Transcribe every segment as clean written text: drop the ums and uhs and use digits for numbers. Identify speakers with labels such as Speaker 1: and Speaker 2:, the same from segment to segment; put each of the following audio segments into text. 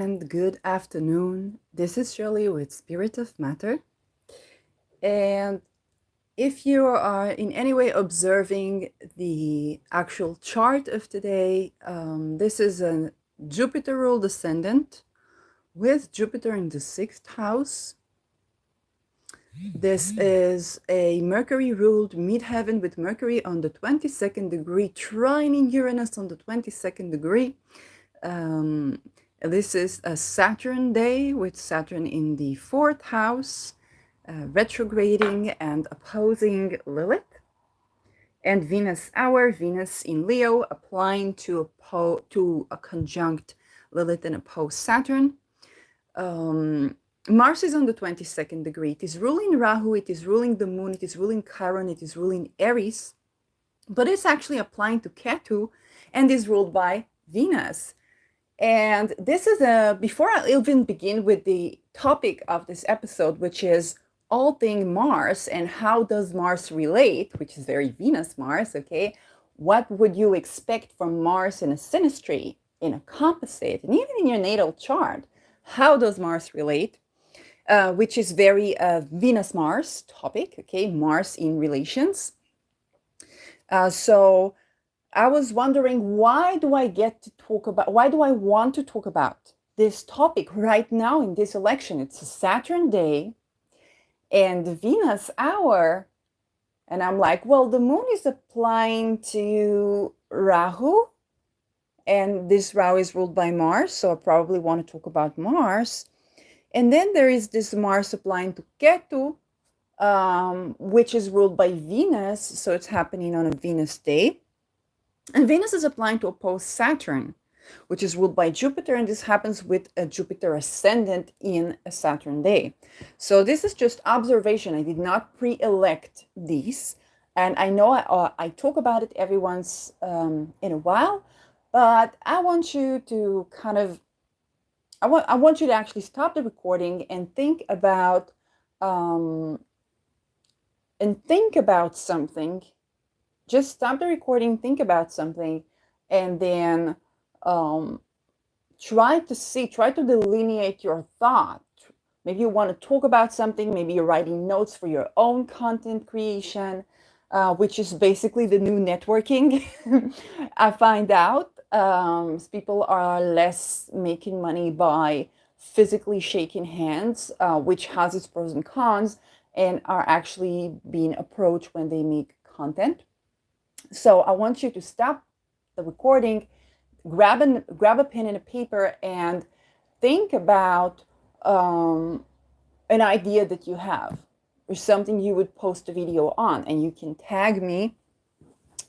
Speaker 1: And good afternoon. This is Shirley with Spirit of Matter. And if you are in any way observing the actual chart of today, this is a Jupiter ruled ascendant with Jupiter in the sixth house. This is a Mercury ruled midheaven with Mercury on the 22nd degree, trining Uranus on the 22nd degree. This is a Saturn day with Saturn in the fourth house, retrograding and opposing Lilith, and Venus hour, Venus in Leo, applying to a conjunct Lilith and oppose Saturn. Mars is on the 22nd degree. It is ruling Rahu, it is ruling the moon, it is ruling Chiron, it is ruling Aries, but it's actually applying to Ketu and is ruled by Venus. And this is before I even begin with the topic of this episode, which is all thing Mars and how does Mars relate, which is very Venus Mars, okay? What would you expect from Mars in a synastry, in a composite, and even in your natal chart? How does Mars relate? Which is very Venus Mars topic, okay? Mars in relations. So I was wondering, why do I want to talk about this topic right now in this election? It's a Saturn day and Venus hour. And I'm like, well, the moon is applying to Rahu, and this Rahu is ruled by Mars. So I probably want to talk about Mars. And then there is this Mars applying to Ketu, which is ruled by Venus. So it's happening on a Venus day. And Venus is applying to oppose Saturn, which is ruled by Jupiter, and this happens with a Jupiter ascendant in a Saturn day. So this is just observation. I did not pre-elect these, and I know I talk about it every once in a while, but I want you to I want you to actually stop the recording and think about something. Just stop the recording, think about something, and then try to delineate your thought. Maybe you want to talk about something, maybe you're writing notes for your own content creation, which is basically the new networking. I find out people are less making money by physically shaking hands, which has its pros and cons, and are actually being approached when they make content. So I want you to stop the recording, grab a pen and a paper, and think about an idea that you have, or something you would post a video on, and you can tag me.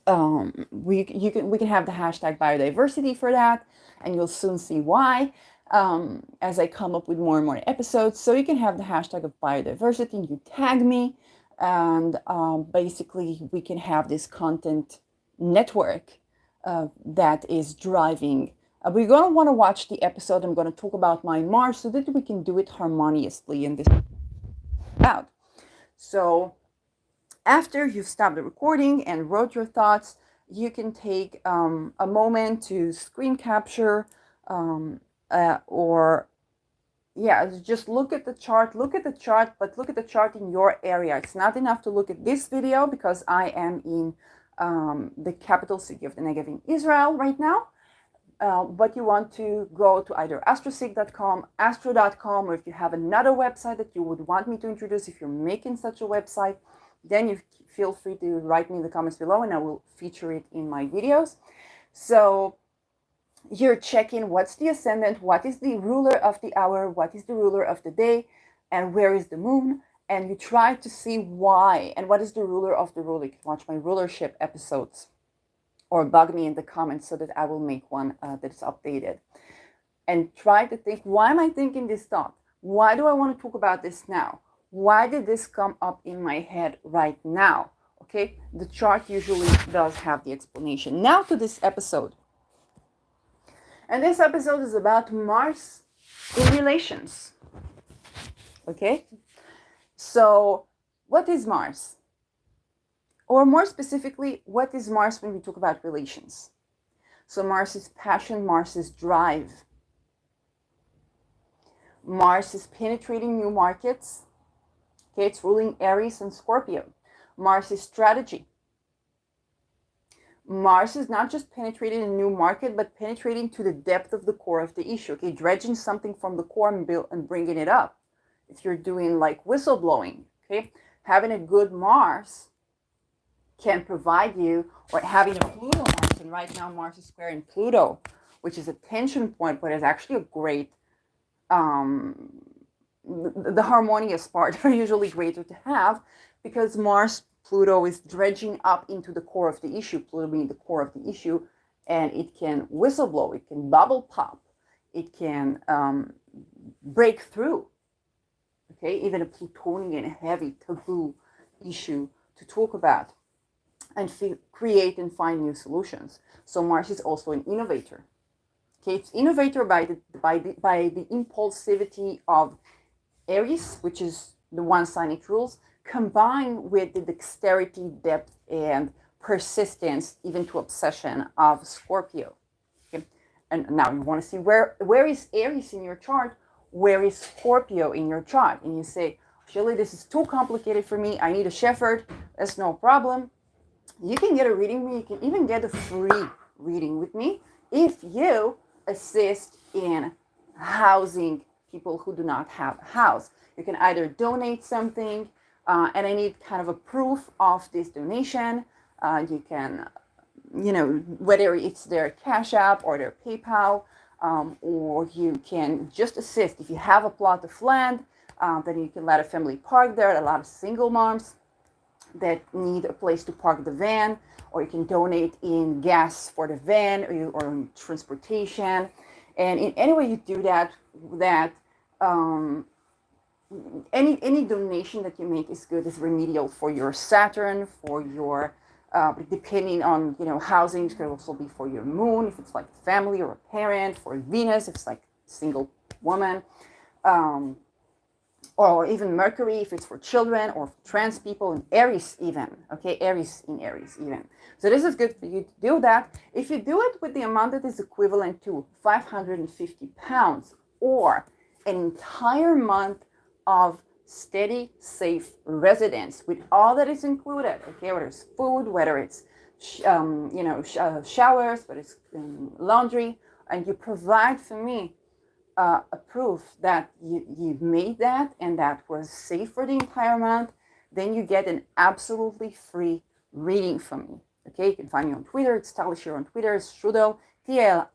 Speaker 1: We can have the hashtag biodiversity for that, and you'll soon see why as I come up with more and more episodes. So you can have the hashtag of biodiversity, and you tag me. And basically, we can have this content network that is driving. We're going to want to watch the episode. I'm going to talk about my Mars so that we can do it harmoniously in this out. So after you've stopped the recording and wrote your thoughts, you can take a moment to screen capture just look at the chart, but look at the chart in your area. It's not enough to look at this video because I am in the capital city of the Negev in Israel right now. But you want to go to either astrosig.com, astro.com, or if you have another website that you would want me to introduce, if you're making such a website, then you feel free to write me in the comments below and I will feature it in my videos. So you're checking what's the ascendant, what is the ruler of the hour, what is the ruler of the day, and where is the moon, and you try to see why and what is the ruler of the ruler. You can watch my rulership episodes or bug me in the comments so that I will make one that is updated. And try to think, why am I thinking this thought? Why do I want to talk about this now? Why did this come up in my head right now? Okay, the chart usually does have the explanation. Now to this episode. And this episode is about Mars in relations. Okay? So, what is Mars? Or more specifically, what is Mars when we talk about relations? So Mars is passion, Mars is drive. Mars is penetrating new markets. Okay, it's ruling Aries and Scorpio. Mars is strategy. Mars is not just penetrating a new market, but penetrating to the depth of the core of the issue. Okay, dredging something from the core and bringing it up. If you're doing like whistleblowing, okay, having a good Mars can provide you, or having a Pluto Mars, and right now Mars is squaring Pluto, which is a tension point, but is actually a great, the harmonious part are usually greater to have, because Mars Pluto is dredging up into the core of the issue, Pluto being the core of the issue, and it can whistleblow, it can bubble pop, it can break through. Okay, even a Plutonian heavy taboo issue to talk about and create and find new solutions. So Mars is also an innovator. Okay, it's innovator by the impulsivity of Aries, which is the one sign it rules, combined with the dexterity, depth, and persistence, even to obsession of Scorpio. Okay, and now you want to see where is Aries in your chart, where is Scorpio in your chart, and you say, Shirley, this is too complicated for me. I need a shepherd. That's no problem. You can get a reading with me. You can even get a free reading with me if you assist in housing people who do not have a house. You can either donate something, and I need kind of a proof of this donation. You can, whether it's their Cash App or their PayPal, or you can just assist. If you have a plot of land, then you can let a family park there. A lot of single moms that need a place to park the van, or you can donate in gas for the van, or in transportation. And in any way you do that, any donation that you make is good, is remedial for your Saturn, for your depending on housing. It could also be for your moon, if it's like a family or a parent. For Venus, if it's like a single woman, or even Mercury, if it's for children, or for trans people, and Aries even. Okay, Aries in Aries even. So this is good for you to do that. If you do it with the amount that is equivalent to 550 pounds, or an entire month of steady, safe residence with all that is included, okay, whether it's food, whether it's showers, whether it's laundry, and you provide for me a proof that you've made that and that was safe for the entire month, then you get an absolutely free reading from me. Okay, you can find me on Twitter. It's Talishir on Twitter. It's Trudeau, TALISHEER.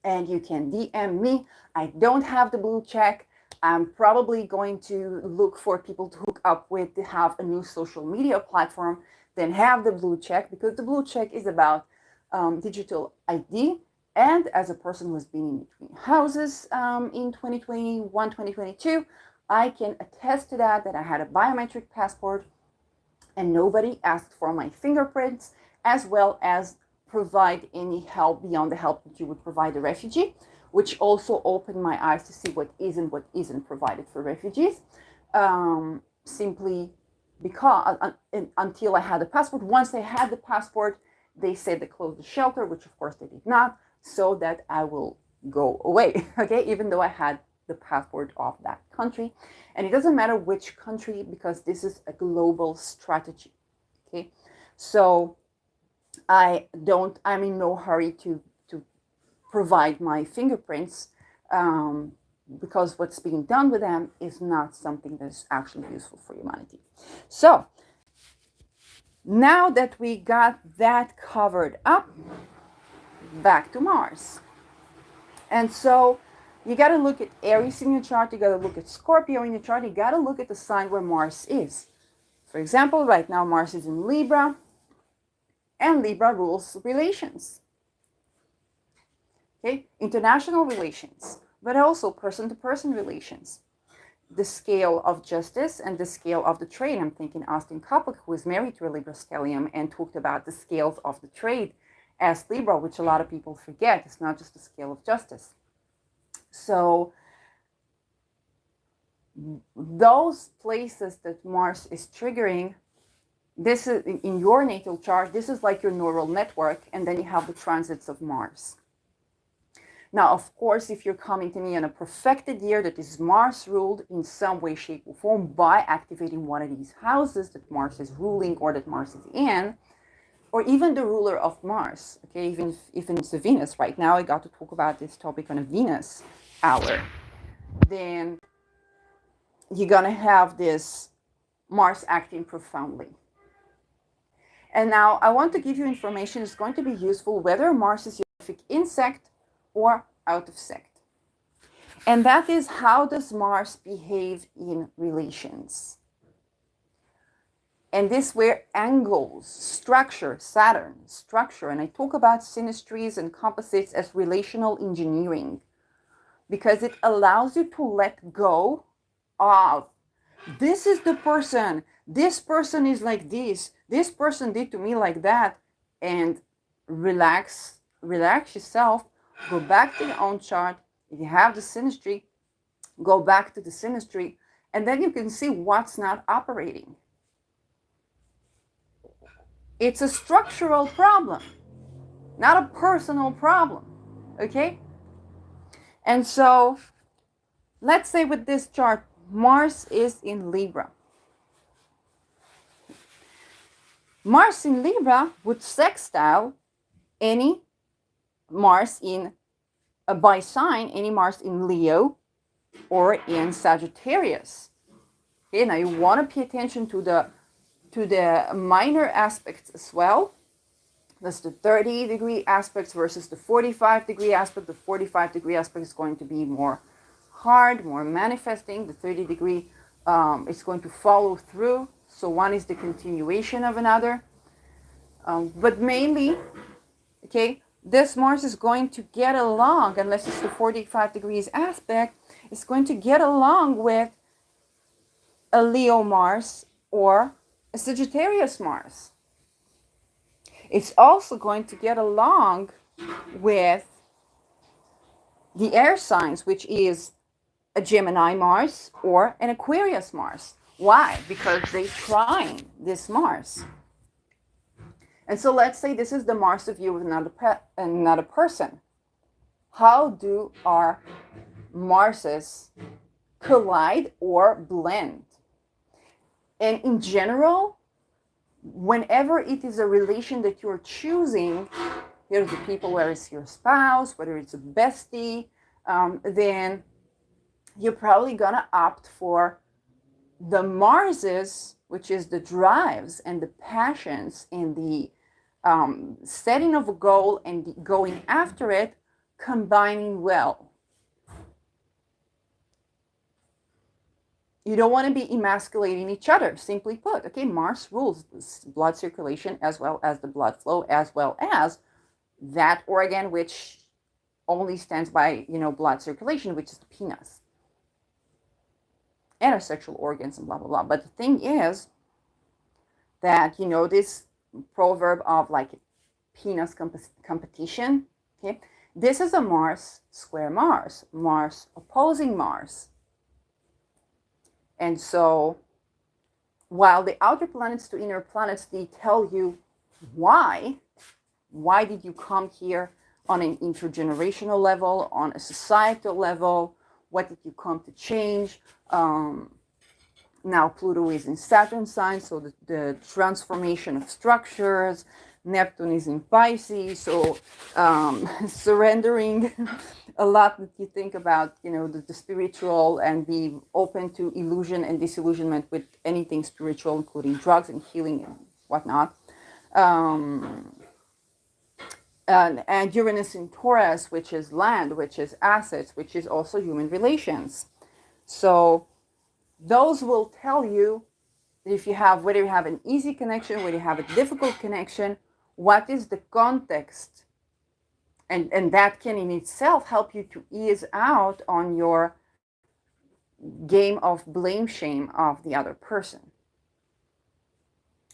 Speaker 1: And you can DM me. I don't have the blue check. I'm probably going to look for people to hook up with to have a new social media platform, then have the blue check, because the blue check is about digital ID. And as a person who has been in between houses in 2021, 2022, I can attest to that I had a biometric passport and nobody asked for my fingerprints, as well as provide any help beyond the help that you would provide a refugee, which also opened my eyes to see what isn't provided for refugees. Simply because until I had the passport. Once I had the passport, they said they closed the shelter, which of course they did not, so that I will go away, okay, even though I had the passport of that country. And it doesn't matter which country, because this is a global strategy, okay? So I'm in no hurry to provide my fingerprints, because what's being done with them is not something that's actually useful for humanity. So now that we got that covered up, back to Mars. And so you got to look at Aries in your chart, you got to look at Scorpio in your chart, you got to look at the sign where Mars is. For example, right now Mars is in Libra, and Libra rules relations. Okay, international relations, but also person-to-person relations. The scale of justice and the scale of the trade. I'm thinking Austin Koplik, who is married to a Libra stellium, and talked about the scales of the trade as Libra, which a lot of people forget. It's not just the scale of justice. So those places that Mars is triggering, this is in your natal chart, this is like your neural network, and then you have the transits of Mars. Now, of course, if you're coming to me in a perfected year that is Mars ruled in some way, shape, or form by activating one of these houses that Mars is ruling or that Mars is in, or even the ruler of Mars, okay, even if it's a Venus. Right now, I got to talk about this topic on a Venus hour. Then you're going to have this Mars acting profoundly. And now I want to give you information that's going to be useful whether Mars is your perfect insect or out of sect. And that is, how does Mars behave in relations? And this where angles, structure, Saturn, structure, and I talk about synastries and composites as relational engineering because it allows you to let go of, this is the person, this person is like this person did to me like that, and relax yourself, go back to your own chart. If you have the synastry, go back to the synastry, and then you can see what's not operating. It's a structural problem, not a personal problem, okay? And so, let's say with this chart, Mars is in Libra. Mars in Libra would sextile any Mars in, by sign, any Mars in Leo or in Sagittarius. Okay, now you want to pay attention to the minor aspects as well. That's the 30-degree aspects versus the 45-degree aspect. The 45-degree aspect is going to be more hard, more manifesting. The 30-degree is going to follow through. So one is the continuation of another. But mainly, okay, this Mars is going to get along, unless it's the 45 degrees aspect, it's going to get along with a Leo Mars or a Sagittarius Mars. It's also going to get along with the air signs, which is a Gemini Mars or an Aquarius Mars. Why? Because they trine this Mars. And so let's say this is the Mars of you with another person. How do our Marses collide or blend? And in general, whenever it is a relation that you're choosing, here's the people, whether it's your spouse, whether it's a bestie, then you're probably gonna opt for the Marses, which is the drives and the passions and the setting of a goal and the going after it, combining well. You don't want to be emasculating each other, simply put. Okay, Mars rules blood circulation as well as the blood flow, as well as that organ which only stands by, blood circulation, which is the penis. And our sexual organs and blah, blah, blah. But the thing is that, this proverb of like penis competition, okay? This is a Mars square Mars, Mars opposing Mars. And so, while the outer planets to inner planets, they tell you why did you come here on an intergenerational level, on a societal level, what did you come to change? Now Pluto is in Saturn sign, so the transformation of structures. Neptune is in Pisces, so surrendering a lot that you think about, the spiritual, and be open to illusion and disillusionment with anything spiritual, including drugs and healing and whatnot. And Uranus in Taurus, which is land, which is assets, which is also human relations. So those will tell you if you have, whether you have an easy connection, whether you have a difficult connection, what is the context. And that can in itself help you to ease out on your game of blame shame of the other person.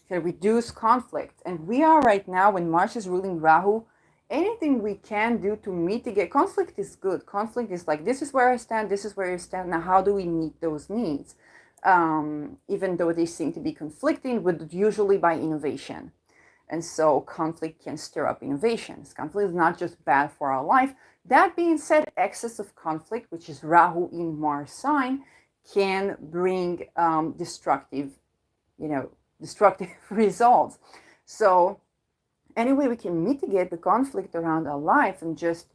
Speaker 1: To reduce conflict. And we are right now, when Mars is ruling Rahu, anything we can do to mitigate conflict is good. Conflict is like, this is where I stand, this is where you stand. Now, how do we meet those needs? Even though they seem to be conflicting, but usually by innovation. And so conflict can stir up innovations. Conflict is not just bad for our life. That being said, excess of conflict, which is Rahu in Mars sign, can bring destructive, destructive results. So any way we can mitigate the conflict around our life and just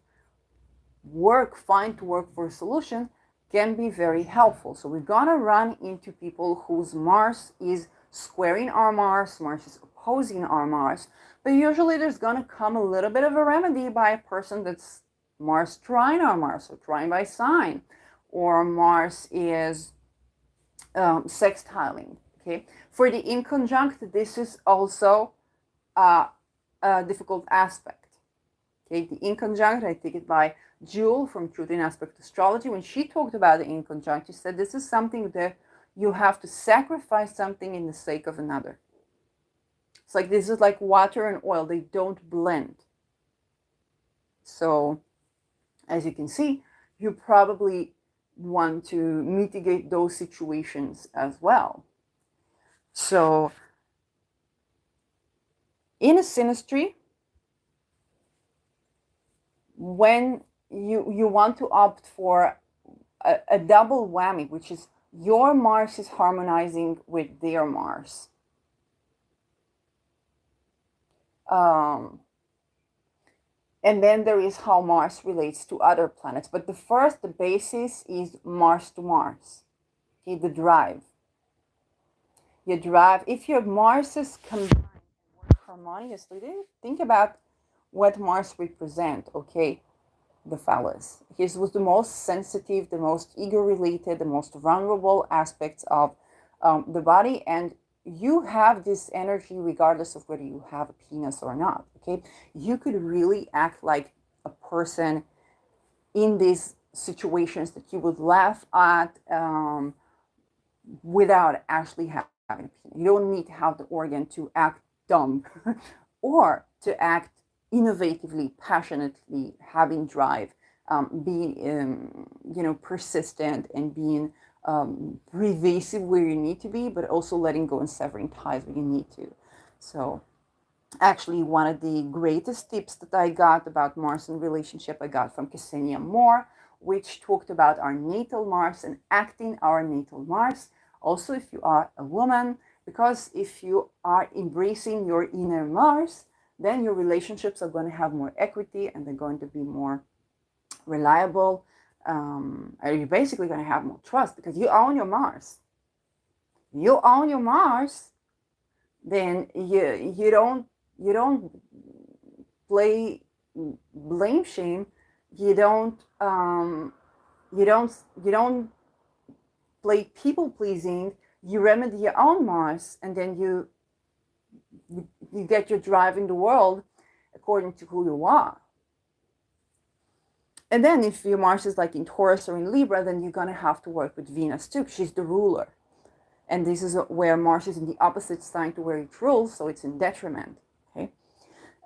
Speaker 1: find to work for a solution can be very helpful. So we're gonna run into people whose Mars is squaring our Mars is opposing our Mars, but usually there's gonna come a little bit of a remedy by a person that's Mars trine our Mars, or trine by sign, or Mars is sextiling. Okay, for the inconjunct, this is also a difficult aspect. Okay, the inconjunct, I take it by Jewel from Truth in Aspect Astrology. When she talked about the inconjunct, she said this is something that you have to sacrifice something in the sake of another. It's like this is like water and oil, they don't blend. So as you can see, you probably want to mitigate those situations as well. So in a synastry, when you want to opt for a double whammy, which is your Mars is harmonizing with their Mars. And then there is how Mars relates to other planets. But the basis is Mars to Mars. Okay, the drive. You drive, if your Marses combine and work harmoniously, think about what Mars represent, okay? The phallus. His was the most sensitive, the most ego-related, the most vulnerable aspects of the body, and you have this energy regardless of whether you have a penis or not. Okay, you could really act like a person in these situations that you would laugh at without actually having a penis. You don't need to have the organ to act dumb or to act innovatively, passionately, having drive, being persistent, and being pervasive where you need to be, but also letting go and severing ties where you need to. So actually, one of the greatest tips that I got about Mars and relationship I got from Ksenia Moore, which talked about our natal Mars and acting our natal Mars. Also, if you are a woman, because if you are embracing your inner Mars, then your relationships are going to have more equity and they're going to be more reliable. You're basically going to have more trust because you own your Mars. You own your Mars, then you don't play blame shame. You don't play people pleasing. You remedy your own Mars, and then you get your drive in the world according to who you are. And then if your Mars is like in Taurus or in Libra, then you're going to have to work with Venus too. She's the ruler. And this is where Mars is in the opposite sign to where it rules, so it's in detriment. Okay.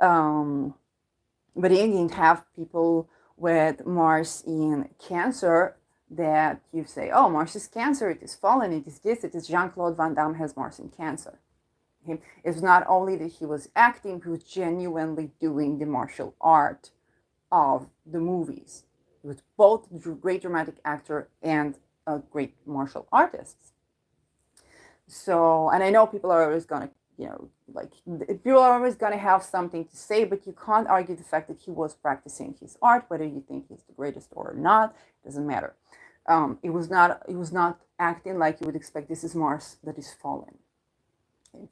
Speaker 1: But again, you have people with Mars in Cancer that you say, oh, Mars is Cancer, it is fallen, it is this, it is Jean-Claude Van Damme has Mars in Cancer. Okay? It's not only that he was acting, he was genuinely doing the martial art of the movies. He was both a great dramatic actor and a great martial artist. So, and I know people are always going to, people are always going to have something to say, but you can't argue the fact that he was practicing his art, whether you think he's the greatest or not, doesn't matter. It was not acting like you would expect. This is Mars that is fallen. Okay.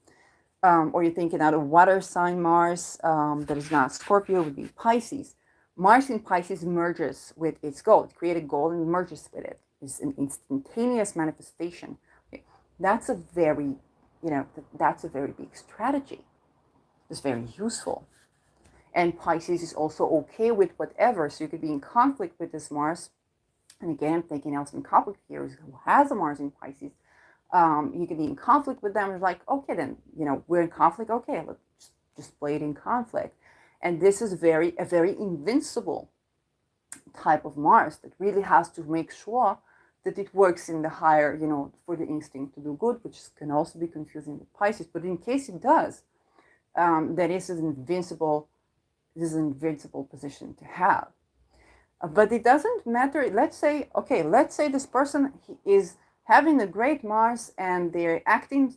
Speaker 1: Or you're thinking out of water sign Mars that is not Scorpio, would be Pisces. Mars in Pisces merges with its goal. It creates a goal and merges with it. It's an instantaneous manifestation. Okay. That's a very big strategy. It's very useful. And Pisces is also okay with whatever. So you could be in conflict with this Mars. And again, I'm thinking else in conflict here is who has a Mars in Pisces. You could be in conflict with them. It's like, okay, then, we're in conflict. Okay, let's just play it in conflict. And this is a very invincible type of Mars that really has to make sure that it works in the higher, for the instinct to do good, which can also be confusing with Pisces. But in case it does, that is an invincible position to have. But it doesn't matter. Let's say this person is having a great Mars and they're acting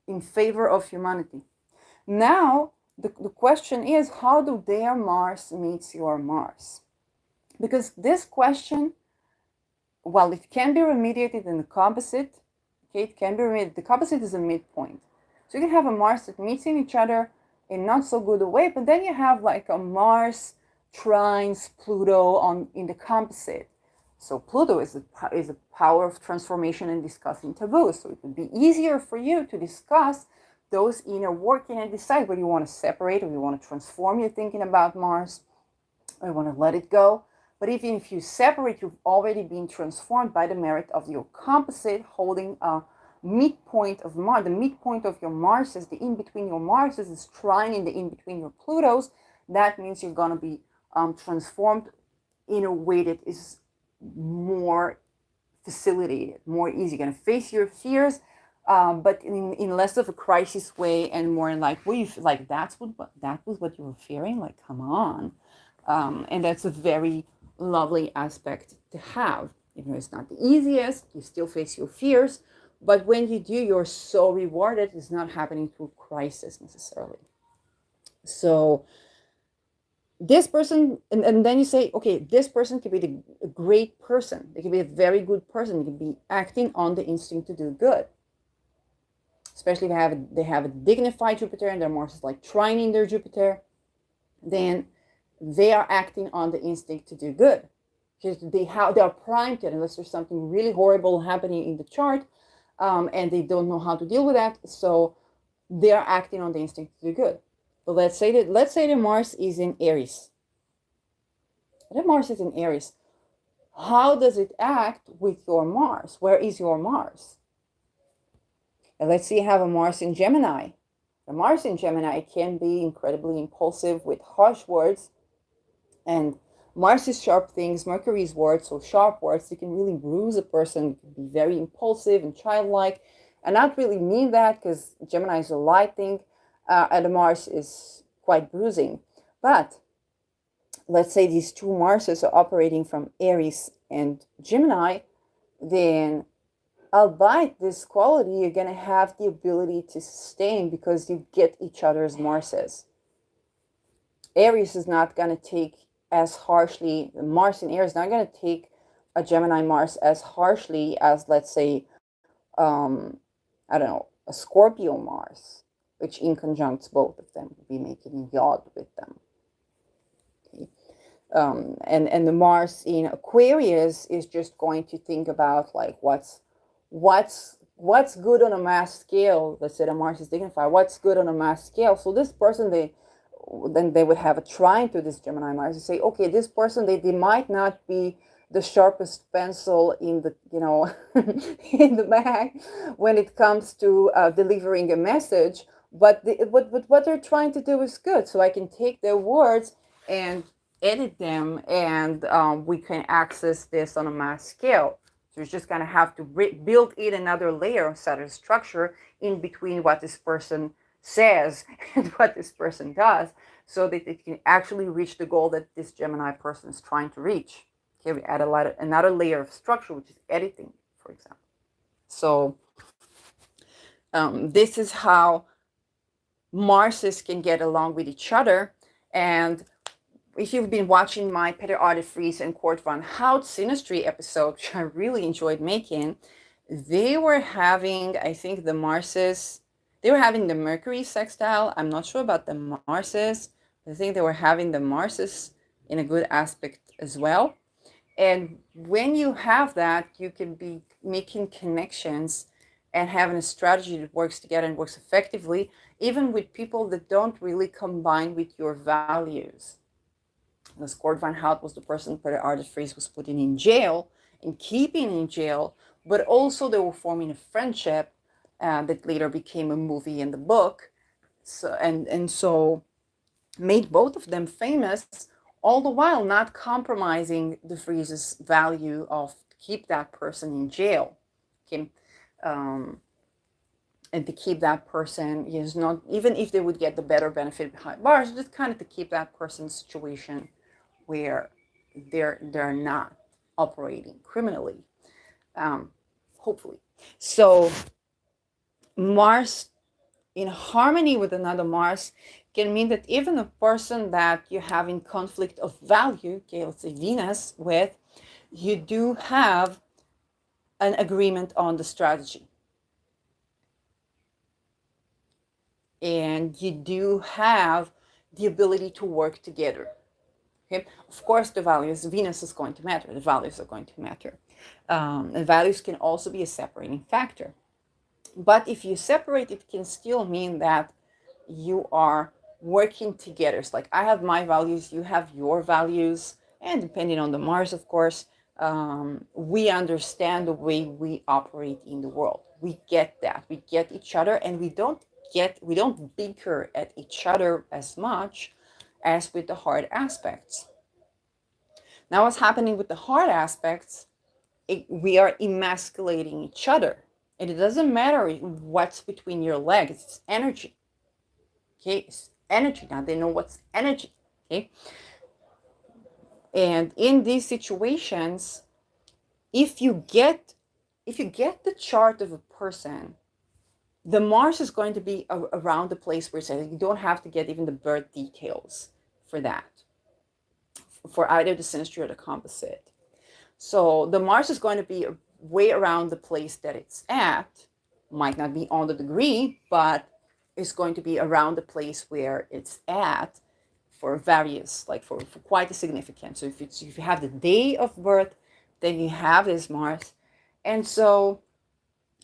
Speaker 1: in favor of humanity. Now, the question is, how do their Mars meets your Mars? Because this question, while it can be remediated in the composite, okay, it can be remediated. The composite is a midpoint. So you can have a Mars that meets in each other in not so good a way, but then you have like a Mars trines Pluto in the composite. So Pluto is a power of transformation and discussing taboos. So it would be easier for you to discuss those inner working and decide whether you want to separate or you want to transform your thinking about Mars or you want to let it go. But even if you separate, you've already been transformed by the merit of your composite holding a midpoint of Mars. The midpoint of your Mars is the in between your Mars is trine in the in between your Plutos. That means you're going to be transformed in a way that is more facilitated, more easy. You're going to face your fears, but in less of a crisis way and more in like, what you like, that was what you were fearing. Like, come on. And that's a very lovely aspect to have. Even though it's not the easiest, you still face your fears, but when you do, you're so rewarded. It's not happening through crisis necessarily. So this person, and then you say, okay, this person could be a great person. They could be a very good person. They could be acting on the instinct to do good. Especially if they have a dignified Jupiter and their Mars is like trining their Jupiter, then they are acting on the instinct to do good. Because they are primed to it, unless there's something really horrible happening in the chart, and they don't know how to deal with that. So they are acting on the instinct to do good. But let's say that Mars is in Aries. The Mars is in Aries. How does it act with your Mars? Where is your Mars? And let's say you have a Mars in Gemini. The Mars in Gemini can be incredibly impulsive with harsh words. And Mars is sharp things, Mercury is words, so sharp words. You can really bruise a person, be very impulsive and childlike. And not really mean that because Gemini is a light thing, and the Mars is quite bruising. But let's say these two Marses are operating from Aries and Gemini, then albeit this quality, you're going to have the ability to sustain because you get each other's Marses. Aries is not going to take as harshly, Mars in Aries is not going to take a Gemini Mars as harshly as, let's say, I don't know, a Scorpio Mars, which in conjuncts both of them would be making yod with them. Okay. And the Mars in Aquarius is just going to think about like what's good on a mass scale. Let's say the Mars is dignified. What's good on a mass scale? So this person, they would have a trine to this Gemini Mars and say, okay, this person, they might not be the sharpest pencil in the, in the bag when it comes to delivering a message, but what they're trying to do is good. So I can take their words and edit them, and we can access this on a mass scale. So you're just going to have to build in another layer of set of structure in between what this person says and what this person does, so that it can actually reach the goal that this Gemini person is trying to reach. Okay, we add another layer of structure, which is editing, for example. So this is how Marses can get along with each other. And if you've been watching my Peter Arte Fries and Kurt von Hout Synastry episode, which I really enjoyed making, they were having, I think, the Marses, they were having the Mercury sextile. I'm not sure about the Marses. I think they were having the Marses in a good aspect as well. And when you have that, you can be making connections and having a strategy that works together and works effectively, even with people that don't really combine with your values. Because Kurt von Hout was the person Peter Arte Fries was putting in jail and keeping in jail, but also they were forming a friendship that later became a movie and the book. So and so made both of them famous, all the while not compromising the Fries's value of keep that person in jail. Okay. And to keep that person is not, even if they would get the better benefit behind bars, just kind of to keep that person's situation where they're not operating criminally, hopefully. So Mars in harmony with another Mars can mean that even a person that you have in conflict of value, okay, let's say Venus with, you do have an agreement on the strategy. And you do have the ability to work together. Okay? Of course, the values, Venus is going to matter. The values are going to matter. And values can also be a separating factor. But if you separate, it can still mean that you are working together. It's like I have my values, you have your values, and depending on the Mars, of course, we understand the way we operate in the world. We get that. We get each other, and we don't bicker at each other as much as with the hard aspects. Now, what's happening with the hard aspects? We are emasculating each other. And it doesn't matter what's between your legs, it's energy. Okay, it's energy. Now they know what's energy. Okay. And in these situations, if you get the chart of a person, the Mars is going to be around the place where it says you don't have to get even the birth details for that, for either the synastry or the composite. So the Mars is going to be way around the place that it's at. Might not be on the degree, but it's going to be around the place where it's at for various, like for quite a significance. So if you have the day of birth, then you have this Mars. And so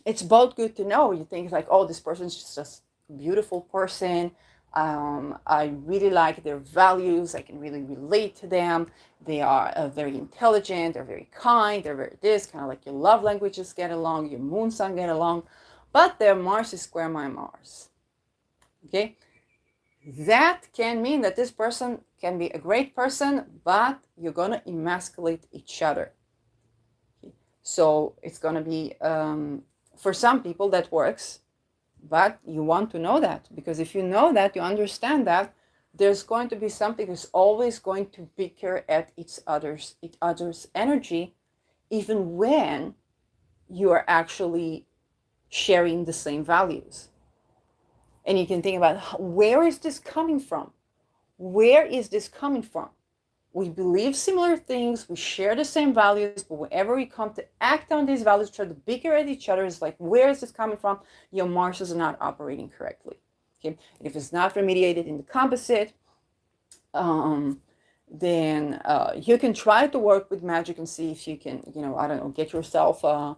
Speaker 1: it's both good to know. You think like, oh, this person's just a beautiful person. I really like their values. I can really relate to them. They are very intelligent. They're very kind. They're very this, kind of like your love languages get along, your moon sign get along. But their Mars is square my Mars. Okay? That can mean that this person can be a great person, but you're going to emasculate each other. Okay? So it's going to be, for some people that works, but you want to know that, because if you know that, you understand that there's going to be something that's always going to bicker at each other's energy, even when you are actually sharing the same values. And you can think about, where is this coming from? Where is this coming from? We believe similar things, we share the same values, but whenever we come to act on these values, try to bicker at each other, it's like, where is this coming from? Your Mars is not operating correctly. Okay? And if it's not remediated in the composite, then you can try to work with magic and see if you can, I don't know, get yourself a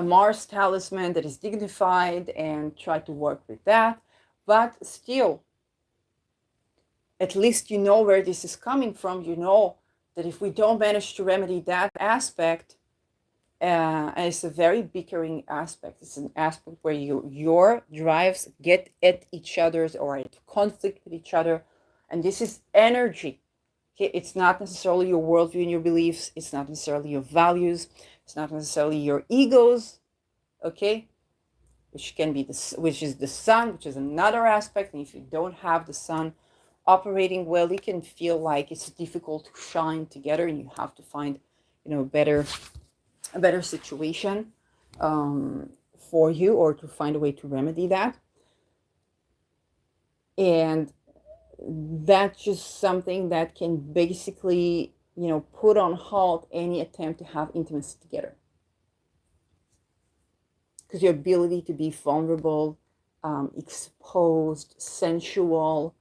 Speaker 1: Mars talisman that is dignified and try to work with that. But still, at least you know where this is coming from. You know that if we don't manage to remedy that aspect, and it's a very bickering aspect. It's an aspect where your drives get at each other's or at conflict with each other. And this is energy. Okay? It's not necessarily your worldview and your beliefs. It's not necessarily your values. It's not necessarily your egos. Okay? Which is the sun, which is another aspect. And if you don't have the sun operating well, it can feel like it's difficult to shine together, and you have to find, a better situation for you, or to find a way to remedy that. And that's just something that can basically, put on halt any attempt to have intimacy together. Because your ability to be vulnerable, exposed, sensual,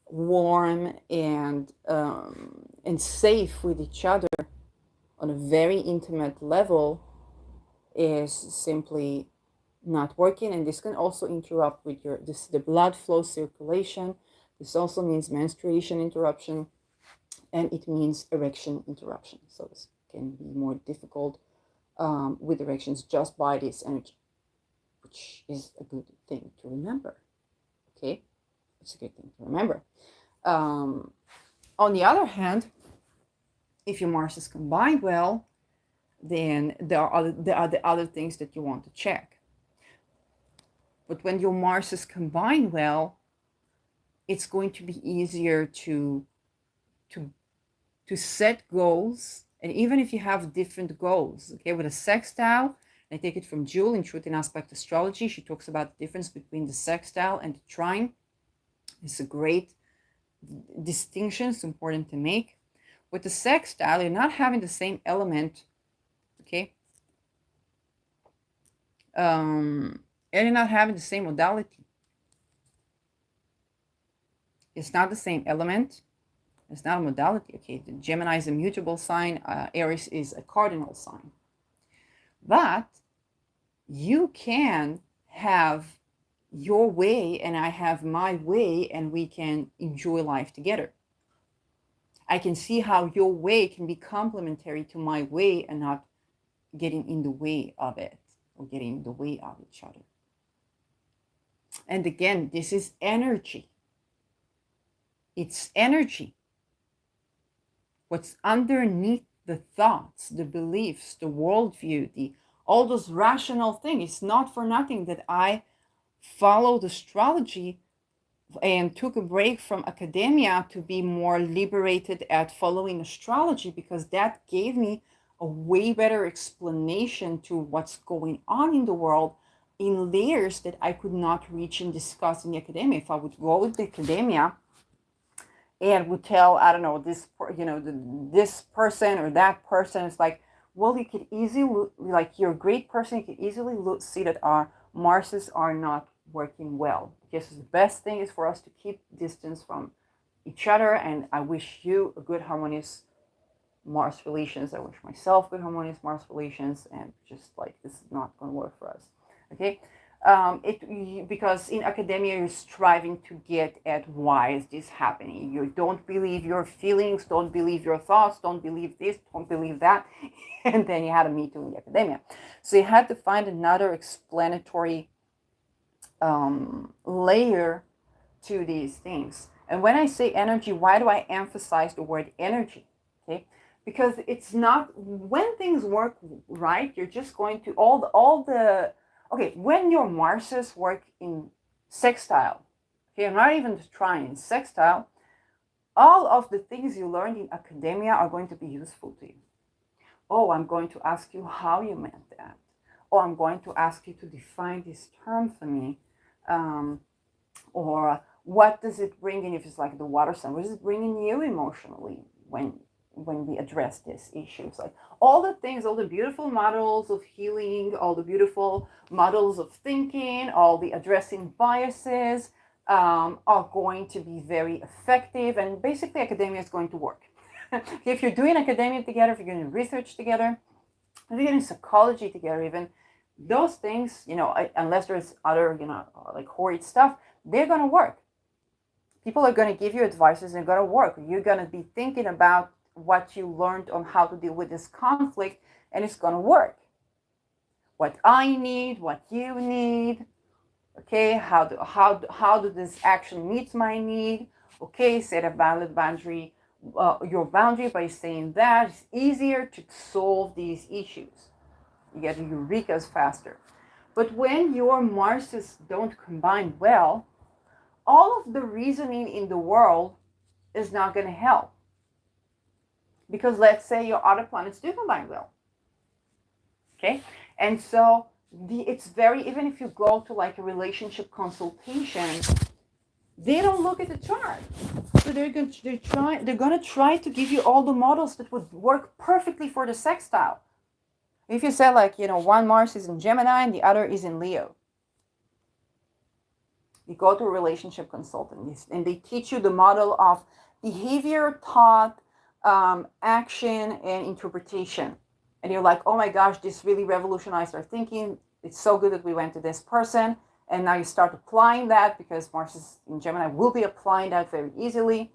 Speaker 1: warm, and safe with each other on a very intimate level is simply not working. And this can also interrupt with the blood flow circulation. This also means menstruation interruption, and it means erection interruption. So this can be more difficult with erections just by this energy, which is a good thing to remember. Okay, it's a good thing to remember. On the other hand, if your Mars is combined well, then there are the other things that you want to check. But when your Mars is combined well, it's going to be easier to to set goals. And even if you have different goals, okay, with a sextile, I take it from Jewel in Truth in Aspect Astrology. She talks about the difference between the sextile and the trine. It's a great distinction. It's important to make. With the sextile, you're not having the same element, okay? And you're not having the same modality. It's not the same element. It's not a modality, okay? The Gemini is a mutable sign. Aries is a cardinal sign. But you can have your way and I have my way, and we can enjoy life together. I can see how your way can be complementary to my way and not getting in the way of it or getting in the way of each other. And again, this is energy. It's energy. What's underneath the thoughts, the beliefs, the worldview, all those rational things. It's not for nothing that I followed astrology and took a break from academia to be more liberated at following astrology, because that gave me a way better explanation to what's going on in the world in layers that I could not reach and discuss in the academia. If I would go with the academia and would tell, I don't know, this, this person or that person, it's like, well, you could easily, like, you're a great person, you could easily see that our Marses are not working well. Because the best thing is for us to keep distance from each other. And I wish you a good harmonious Mars relations. I wish myself good harmonious Mars relations. And just like, this is not going to work for us. Okay. Because in academia, you're striving to get at why is this happening. You don't believe your feelings, don't believe your thoughts, don't believe this, don't believe that. And then you had a Me Too in the academia. So you had to find another explanatory layer to these things. And when I say energy, why do I emphasize the word energy? Okay, because it's not, when things work right, you're just going to okay, when your Marses work in sextile, okay, I'm not even trying sextile, all of the things you learned in academia are going to be useful to you. Oh, I'm going to ask you how you meant that. Oh, I'm going to ask you to define this term for me. Or what does it bring in, if it's like the water sign, what does it bring in you emotionally when we address these issues? Like all the things, all the beautiful models of healing, all the beautiful models of thinking, all the addressing biases are going to be very effective, and basically academia is going to work. If you're doing academia together, if you're doing research together, if you're doing psychology together even, those things, unless there's other, like horrid stuff, they're going to work. People are going to give you advices and they're going to work. You're going to be thinking about what you learned on how to deal with this conflict, and it's going to work. What I need, what you need, okay, how do this action meet my need, okay, set a valid boundary, your boundary by saying that. It's easier to solve these issues. You get eurekas faster. But when your Marses don't combine well, all of the reasoning in the world is not going to help. Because let's say your other planets do combine well. Okay? And so it's very, even if you go to like a relationship consultation, they don't look at the chart. So they're going to try to give you all the models that would work perfectly for the sextile. If you say like, one Mars is in Gemini and the other is in Leo, you go to a relationship consultant and they teach you the model of behavior, thought, action, and interpretation. And you're like, oh my gosh, this really revolutionized our thinking. It's so good that we went to this person. And now you start applying that, because Mars is in Gemini will be applying that very easily.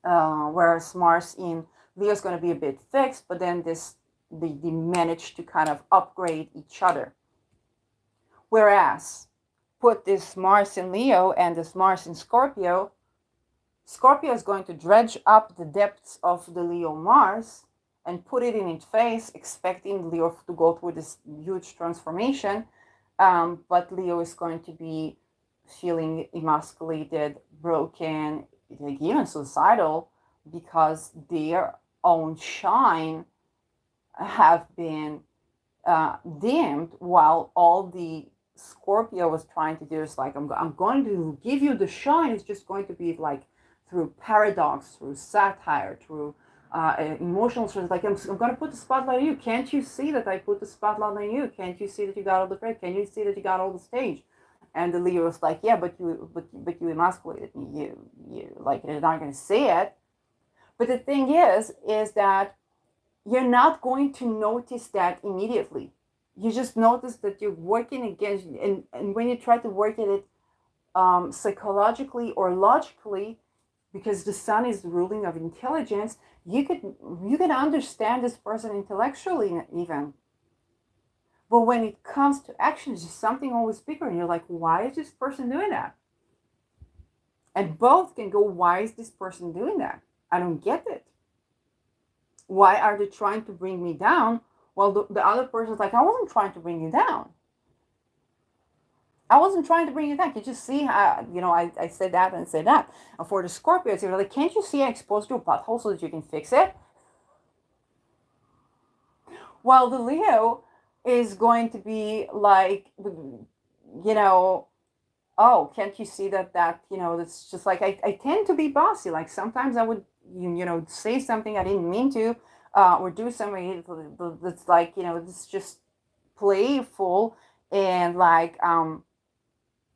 Speaker 1: Whereas Mars in Leo is going to be a bit fixed, but then they manage to kind of upgrade each other. Whereas put this Mars in Leo and this Mars in Scorpio, Scorpio is going to dredge up the depths of the Leo Mars and put it in its face, expecting Leo to go through this huge transformation. But Leo is going to be feeling emasculated, broken, like even suicidal because their own shine have been dimmed, while all the Scorpio was trying to do is like, I'm going to give you the shine. It's just going to be like through paradox, through satire, through emotional strength. Like, I'm going to put the spotlight on you. Can't you see that I put the spotlight on you? Can't you see that you got all the credit? Can you see that you got all the stage? And the Leo was like, yeah, but you emasculated me. You like, you're not going to say it. But the thing is that you're not going to notice that immediately. You just notice that you're working against, and when you try to work at it psychologically or logically, because the sun is the ruling of intelligence, you could understand this person intellectually even. But when it comes to action, it's just something always bigger, and you're like, why is this person doing that? And both can go, why is this person doing that? I don't get it. Why are they trying to bring me down? Well, the other person's like, I wasn't trying to bring you down. I wasn't trying to bring you down. Can you see how, I said that and said that. And for the Scorpios, you're like, can't you see I exposed your butthole so that you can fix it? Well, the Leo is going to be like, oh, can't you see that, it's just like, I tend to be bossy. Like sometimes I would, say something I didn't mean to, or do something that's like, it's just playful, and like,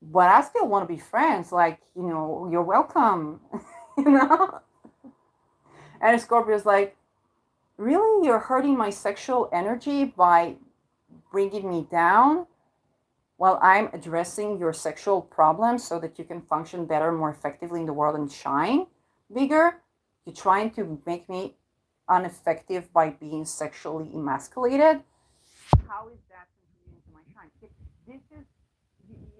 Speaker 1: but I still want to be friends. Like, you're welcome, And Scorpio's like, really? You're hurting my sexual energy by bringing me down while I'm addressing your sexual problems so that you can function better, more effectively in the world and shine bigger? You're trying to make me ineffective by being sexually emasculated? How is that contributing to my shine? This is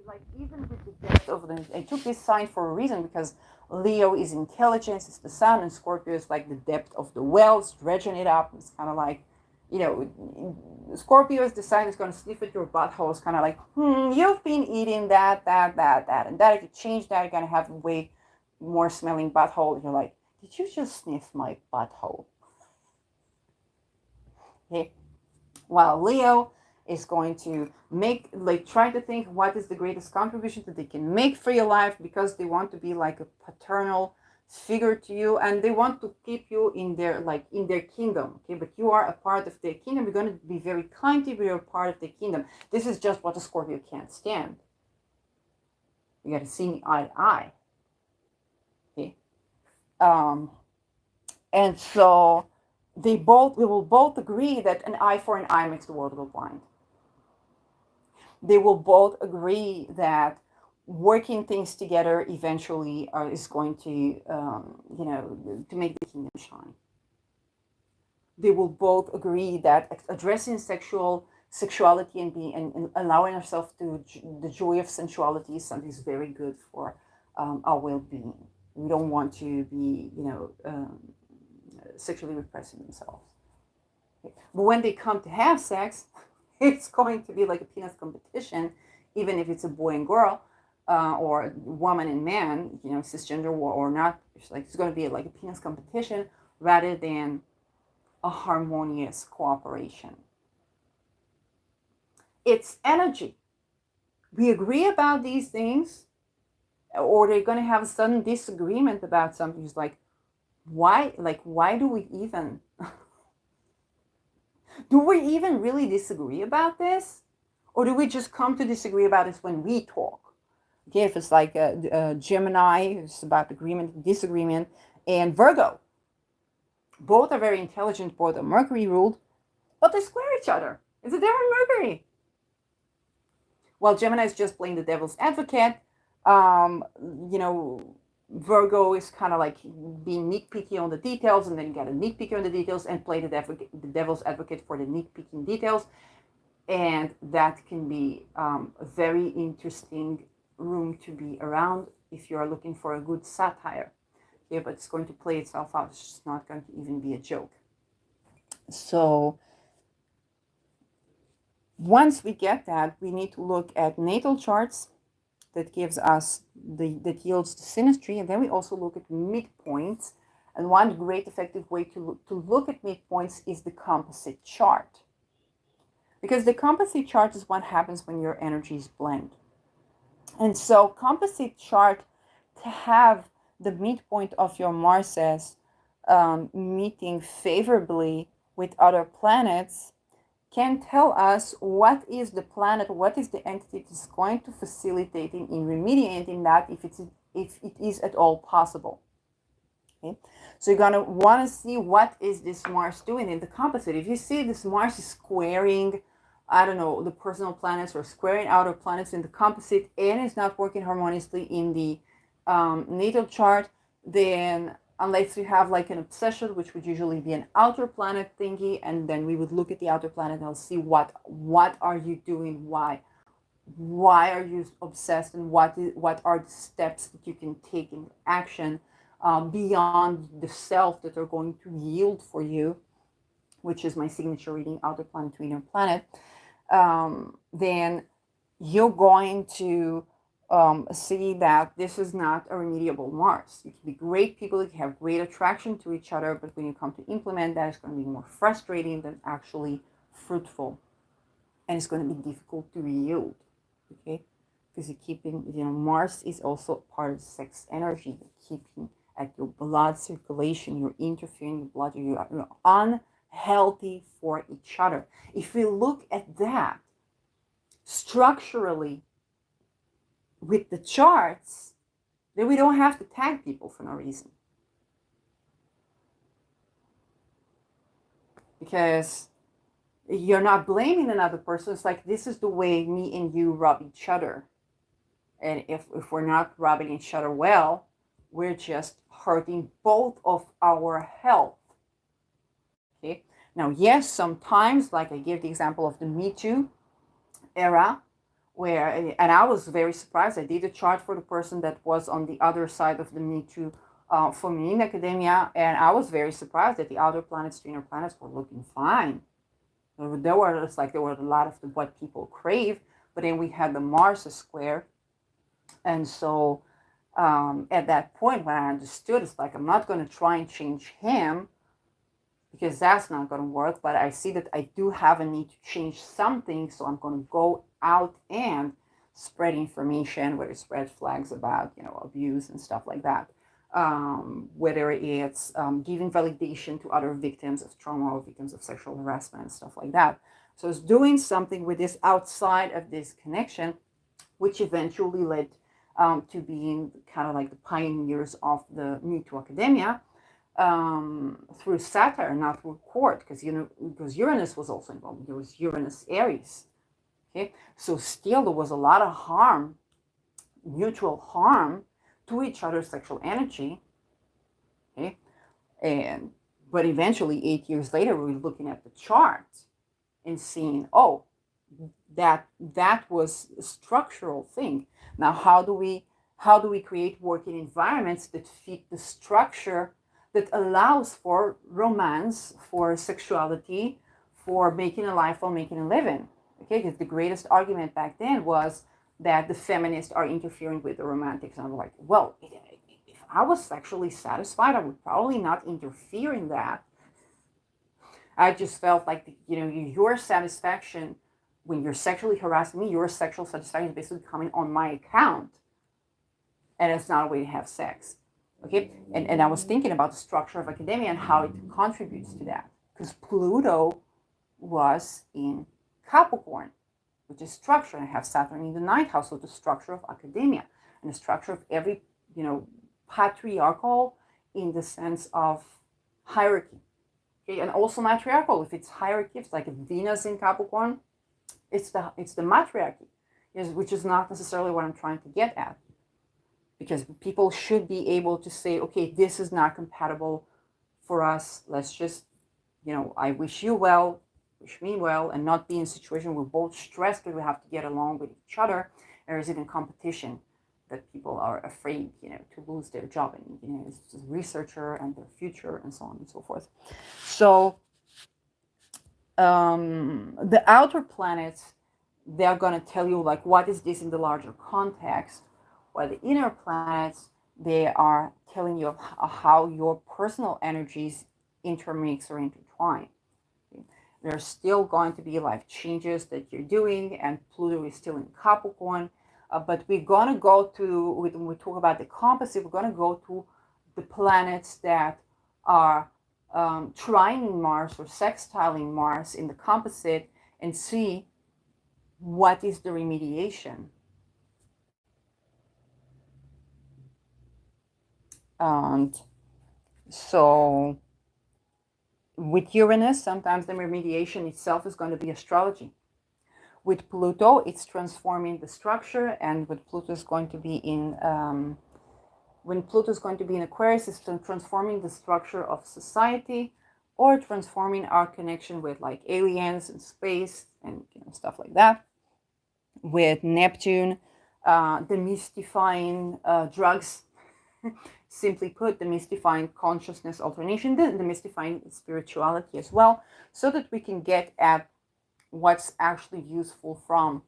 Speaker 1: like, even with the depth of the, I took this sign for a reason, because Leo is intelligence, it's the sun, and Scorpio is like the depth of the well, it's dredging it up. It's kind of like, Scorpio is the sign that's going to sniff at your butthole. It's kind of like, you've been eating that, and that. If you change that, you're going to have a way more smelling butthole. You're like, did you just sniff my butthole? Okay. While Leo is going to try to think what is the greatest contribution that they can make for your life, because they want to be like a paternal figure to you, and they want to keep you in their kingdom. Okay, but you are a part of their kingdom. You're going to be very kind to you, but you're a part of their kingdom. This is just what the Scorpio can't stand. You got to see me eye to eye. Okay, and so we will both agree that an eye for an eye makes the world go blind. They will both agree that working things together eventually is going to, to make the kingdom shine. They will both agree that addressing sexuality and allowing ourselves to the joy of sensuality is something that's very good for our well-being. We don't want to be, sexually repressing themselves. Okay. But when they come to have sex, it's going to be like a penis competition, even if it's a boy and girl, or woman and man, cisgender or not. It's going to be like a penis competition rather than a harmonious cooperation. It's energy. We agree about these things, or they're going to have a sudden disagreement about something. It's like, why do we even really disagree about this? Or do we just come to disagree about this when we talk? Okay, if it's like a Gemini, it's about agreement, disagreement, and Virgo. Both are very intelligent, both are Mercury ruled, but they square each other. It's a different Mercury. While Gemini is just playing the devil's advocate, Virgo is kind of like being nitpicky on the details, and then you got to nitpicky on the details and play the devil's advocate for the nitpicking details. And that can be a very interesting room to be around if you're looking for a good satire. Yeah, but it's going to play itself out. It's just not going to even be a joke. So once we get that, we need to look at natal charts that gives us that yields the synastry, and then we also look at midpoints And one great effective way to look at midpoints is the composite chart. Because the composite chart is what happens when your energies blend. And so composite chart, to have the midpoint of your Marses meeting favorably with other planets, can tell us what is the planet, what is the entity that is going to facilitate in remediating that, if it is at all possible. Okay, so you're gonna want to see what is this Mars doing in the composite. If you see this Mars is squaring, I don't know, the personal planets or squaring outer planets in the composite, and it's not working harmoniously in the natal chart, then unless you have like an obsession, which would usually be an outer planet thingy, and then we would look at the outer planet and I'll see what are you doing, why are you obsessed, and what are the steps that you can take in action beyond the self that are going to yield for you, which is my signature reading, outer planet to inner planet. Then you're going to see that this is not a remediable Mars. You can be great people, you can have great attraction to each other, but when you come to implement that, it's going to be more frustrating than actually fruitful. And it's going to be difficult to yield, okay? Because you're keeping, Mars is also part of sex energy. You're keeping at your blood circulation, you're interfering with blood, you're unhealthy for each other. If we look at that structurally with the charts, then we don't have to tag people for no reason. Because you're not blaming another person. It's like, this is the way me and you rub each other. And if we're not rubbing each other well, we're just hurting both of our health. Okay. Now, yes, sometimes, like I gave the example of the Me Too era, and I was very surprised. I did a chart for the person that was on the other side of the Me Too for me in academia, and I was very surprised that the outer planets, the inner planets were looking fine. There were a lot of what people crave, but then we had the Mars square, and so at that point when I understood, it's like, I'm not going to try and change him because that's not going to work, but I see that I do have a need to change something, so I'm going to go out and spread information, whether it's red flags about abuse and stuff like that, whether it's giving validation to other victims of trauma or victims of sexual harassment and stuff like that. So it's doing something with this outside of this connection, which eventually led to being kind of like the pioneers of the Me Too academia, through satire, not through court, because Uranus was also involved. There was Uranus Aries. Okay, so still there was a lot of harm, mutual harm to each other's sexual energy. Okay, but eventually 8 years later, we were looking at the chart and seeing, oh, that was a structural thing. Now, how do we create working environments that fit the structure that allows for romance, for sexuality, for making a life or making a living? Okay, because the greatest argument back then was that the feminists are interfering with the romantics. And I'm like, well, if I was sexually satisfied, I would probably not interfere in that. I just felt like, your satisfaction, when you're sexually harassing me, your sexual satisfaction is basically coming on my account. And it's not a way to have sex. Okay, and I was thinking about the structure of academia and how it contributes to that. Because Pluto was in Capricorn, which is structure. And I have Saturn in the ninth house, so the structure of academia and the structure of every, patriarchal in the sense of hierarchy. Okay, and also matriarchal. If it's hierarchy, it's like Venus in Capricorn, it's the matriarchy, which is not necessarily what I'm trying to get at. Because people should be able to say, okay, this is not compatible for us. Let's just, I wish you well, wish me well, and not be in a situation where we're both stressed because we have to get along with each other. There is even competition that people are afraid, to lose their job, and it's a researcher and their future and so on and so forth. So the outer planets, they're going to tell you, like, what is this in the larger context, while the inner planets They are telling you of how your personal energies intermix or intertwine. There's still going to be life changes that you're doing, and Pluto is still in Capricorn. But we're going to go to, when we talk about the composite, we're going to go to the planets that are trining Mars or sextiling Mars in the composite and see what is the remediation. And so with Uranus, sometimes the remediation itself is going to be astrology. With Pluto, it's transforming the structure, and with Pluto is going to be in when Pluto is going to be in Aquarius, it's transforming the structure of society, or transforming our connection with like aliens and space and stuff like that. With Neptune, demystifying drugs. Simply put, demystifying consciousness alternation, demystifying spirituality as well, so that we can get at what's actually useful from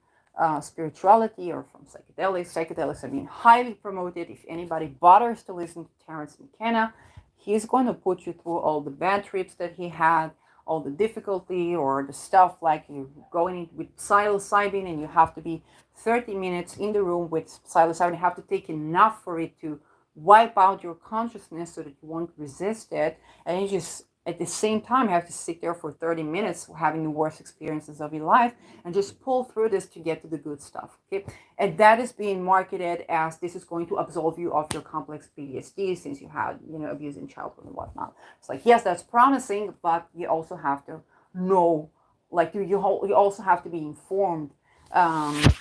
Speaker 1: spirituality or from psychedelics. Psychedelics are being highly promoted. If anybody bothers to listen to Terence McKenna, he's going to put you through all the bad trips that he had, all the difficulty or the stuff like you going in with psilocybin and you have to be 30 minutes in the room with psilocybin. You have to take enough for it to wipe out your consciousness so that you won't resist it. And you just at the same time have to sit there for 30 minutes having the worst experiences of your life and just pull through this to get to the good stuff. Okay, and that is being marketed as this is going to absolve you of your complex PTSD since you had abuse in childhood and whatnot. It's like, yes, that's promising, but you also have to know, like you also have to be informed. And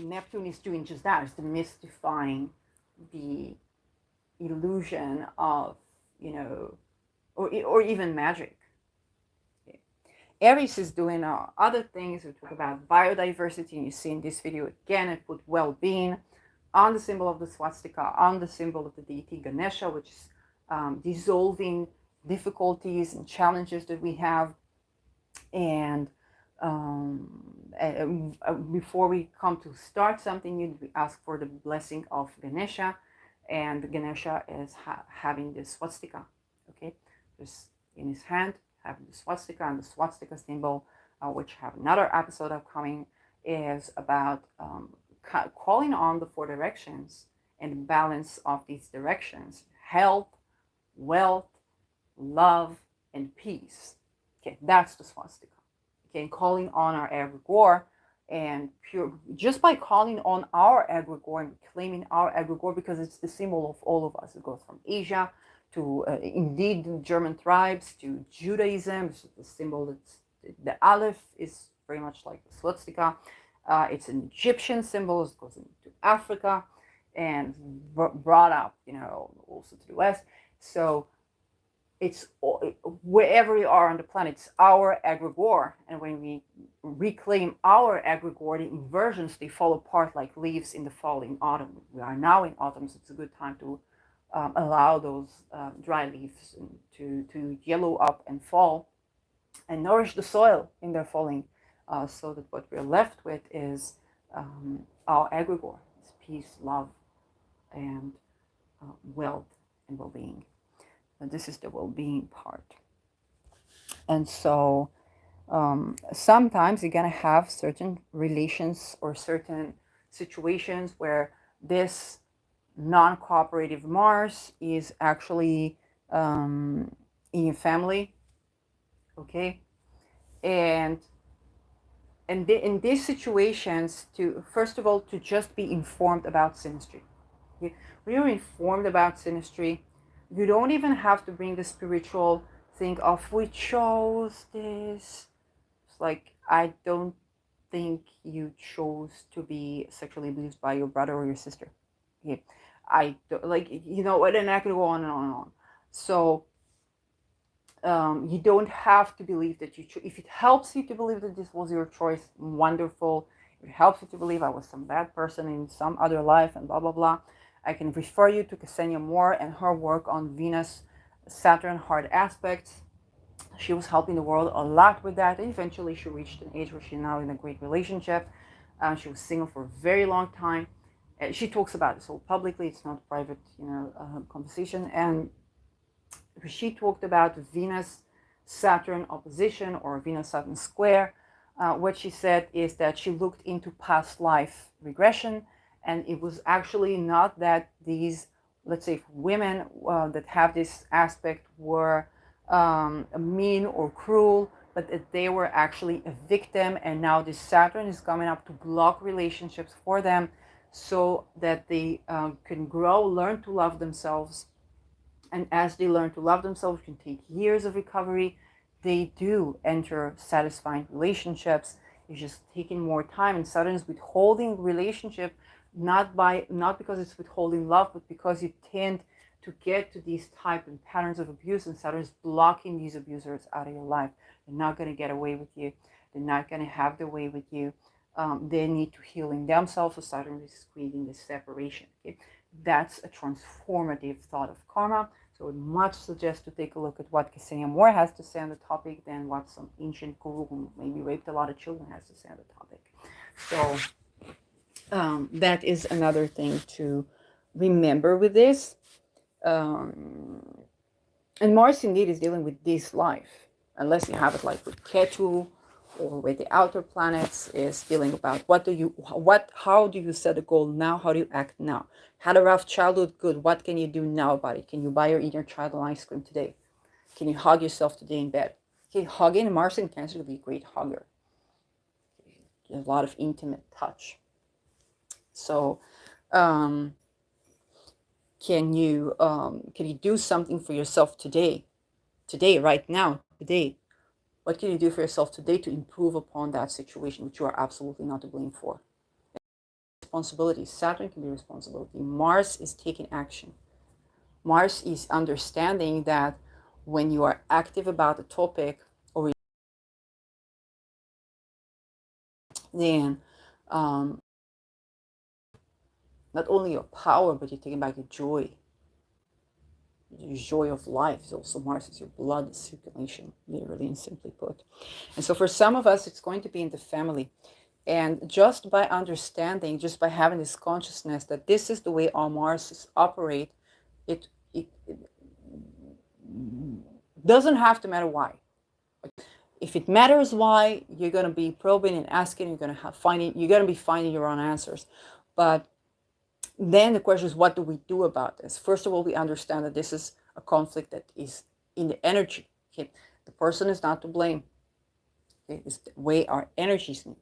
Speaker 1: Neptune is doing just that. It's demystifying the illusion of or even magic. Okay. Aries is doing other things. We talk about biodiversity, and you see in this video again, I put well-being on the symbol of the swastika, on the symbol of the deity Ganesha, which is dissolving difficulties and challenges that we have. And before we come to start something, we ask for the blessing of Ganesha, and Ganesha is having this swastika. Okay, just in his hand, having the swastika, and the swastika symbol, which I have another episode upcoming, is about calling on the four directions and the balance of these directions: health, wealth, love, and peace. Okay, that's the swastika. Okay, and calling on our egregore, and just by calling on our egregore and claiming our egregore, because it's the symbol of all of us. It goes from Asia to indeed the German tribes to Judaism. It's the symbol that's the Aleph is very much like the swastika. It's an Egyptian symbol. It goes into Africa and brought up, also to the West. So it's wherever we are on the planet, it's our egregore. And when we reclaim our egregore, the inversions, they fall apart like leaves in the fall in autumn. We are now in autumn, so it's a good time to allow those dry leaves to yellow up and fall and nourish the soil in their falling, so that what we're left with is our egregore. It's peace, love, and wealth and well-being. And this is the well-being part. And so sometimes you're going to have certain relations or certain situations where this non-cooperative Mars is actually in your family. Okay, and in these situations, to first of all, to just be informed about synastry. When you're informed about synastry, you don't even have to bring the spiritual thing of we chose this. It's like, I don't think you chose to be sexually abused by your brother or your sister. Okay. I don't, like, and I could go on and on and on. So you don't have to believe that if it helps you to believe that this was your choice, wonderful. If it helps you to believe I was some bad person in some other life and blah, blah, blah, I can refer you to Ksenia Moore and her work on Venus, Saturn, hard aspects. She was helping the world a lot with that. And eventually she reached an age where she's now in a great relationship. She was single for a very long time. She talks about it so publicly, it's not private, conversation. And she talked about Venus Saturn opposition or Venus Saturn square. What she said is that she looked into past life regression, and it was actually not that these, let's say, women that have this aspect were mean or cruel, but that they were actually a victim, and now this Saturn is coming up to block relationships for them so that they can grow, learn to love themselves. And as they learn to love themselves, it can take years of recovery. They do enter satisfying relationships. It's just taking more time, and Saturn is withholding relationship, not because it's withholding love, but because you tend to get to these type and patterns of abuse, and Saturn is blocking these abusers out of your life. They're not going to get away with you. They're not going to have their way with you. They need to heal in themselves. So Saturn is creating this separation. Okay? That's a transformative thought of karma. So I would much suggest to take a look at what Ksenia Moore has to say on the topic than what some ancient guru who maybe raped a lot of children has to say on the topic. So that is another thing to remember with this. And Mars indeed is dealing with this life, unless you have it like with Ketu or with the outer planets, is dealing about how do you set a goal now? How do you act now? Had a rough childhood, good. What can you do now about it? Can you buy your inner child an ice cream today? Can you hug yourself today in bed? Okay, hugging, Mars in Cancer will be a great hugger. A lot of intimate touch. So, can you do something for yourself today? Today, right now, today. What can you do for yourself today to improve upon that situation, which you are absolutely not to blame for? Responsibility. Saturn can be responsibility. Mars is taking action. Mars is understanding that when you are active about a topic, or then not only your power, but you're taking back your joy. Your joy of life is also Mars. Is your blood circulation, literally and simply put. And so for some of us, it's going to be in the family. And just by understanding, just by having this consciousness that this is the way our Marses operate, it doesn't have to matter why. If it matters why, you're going to be probing and asking, you're going to be finding your own answers. But then the question is, what do we do about this? First of all, we understand that this is a conflict that is in the energy. Okay? The person is not to blame. Okay? It's the way our energies meet.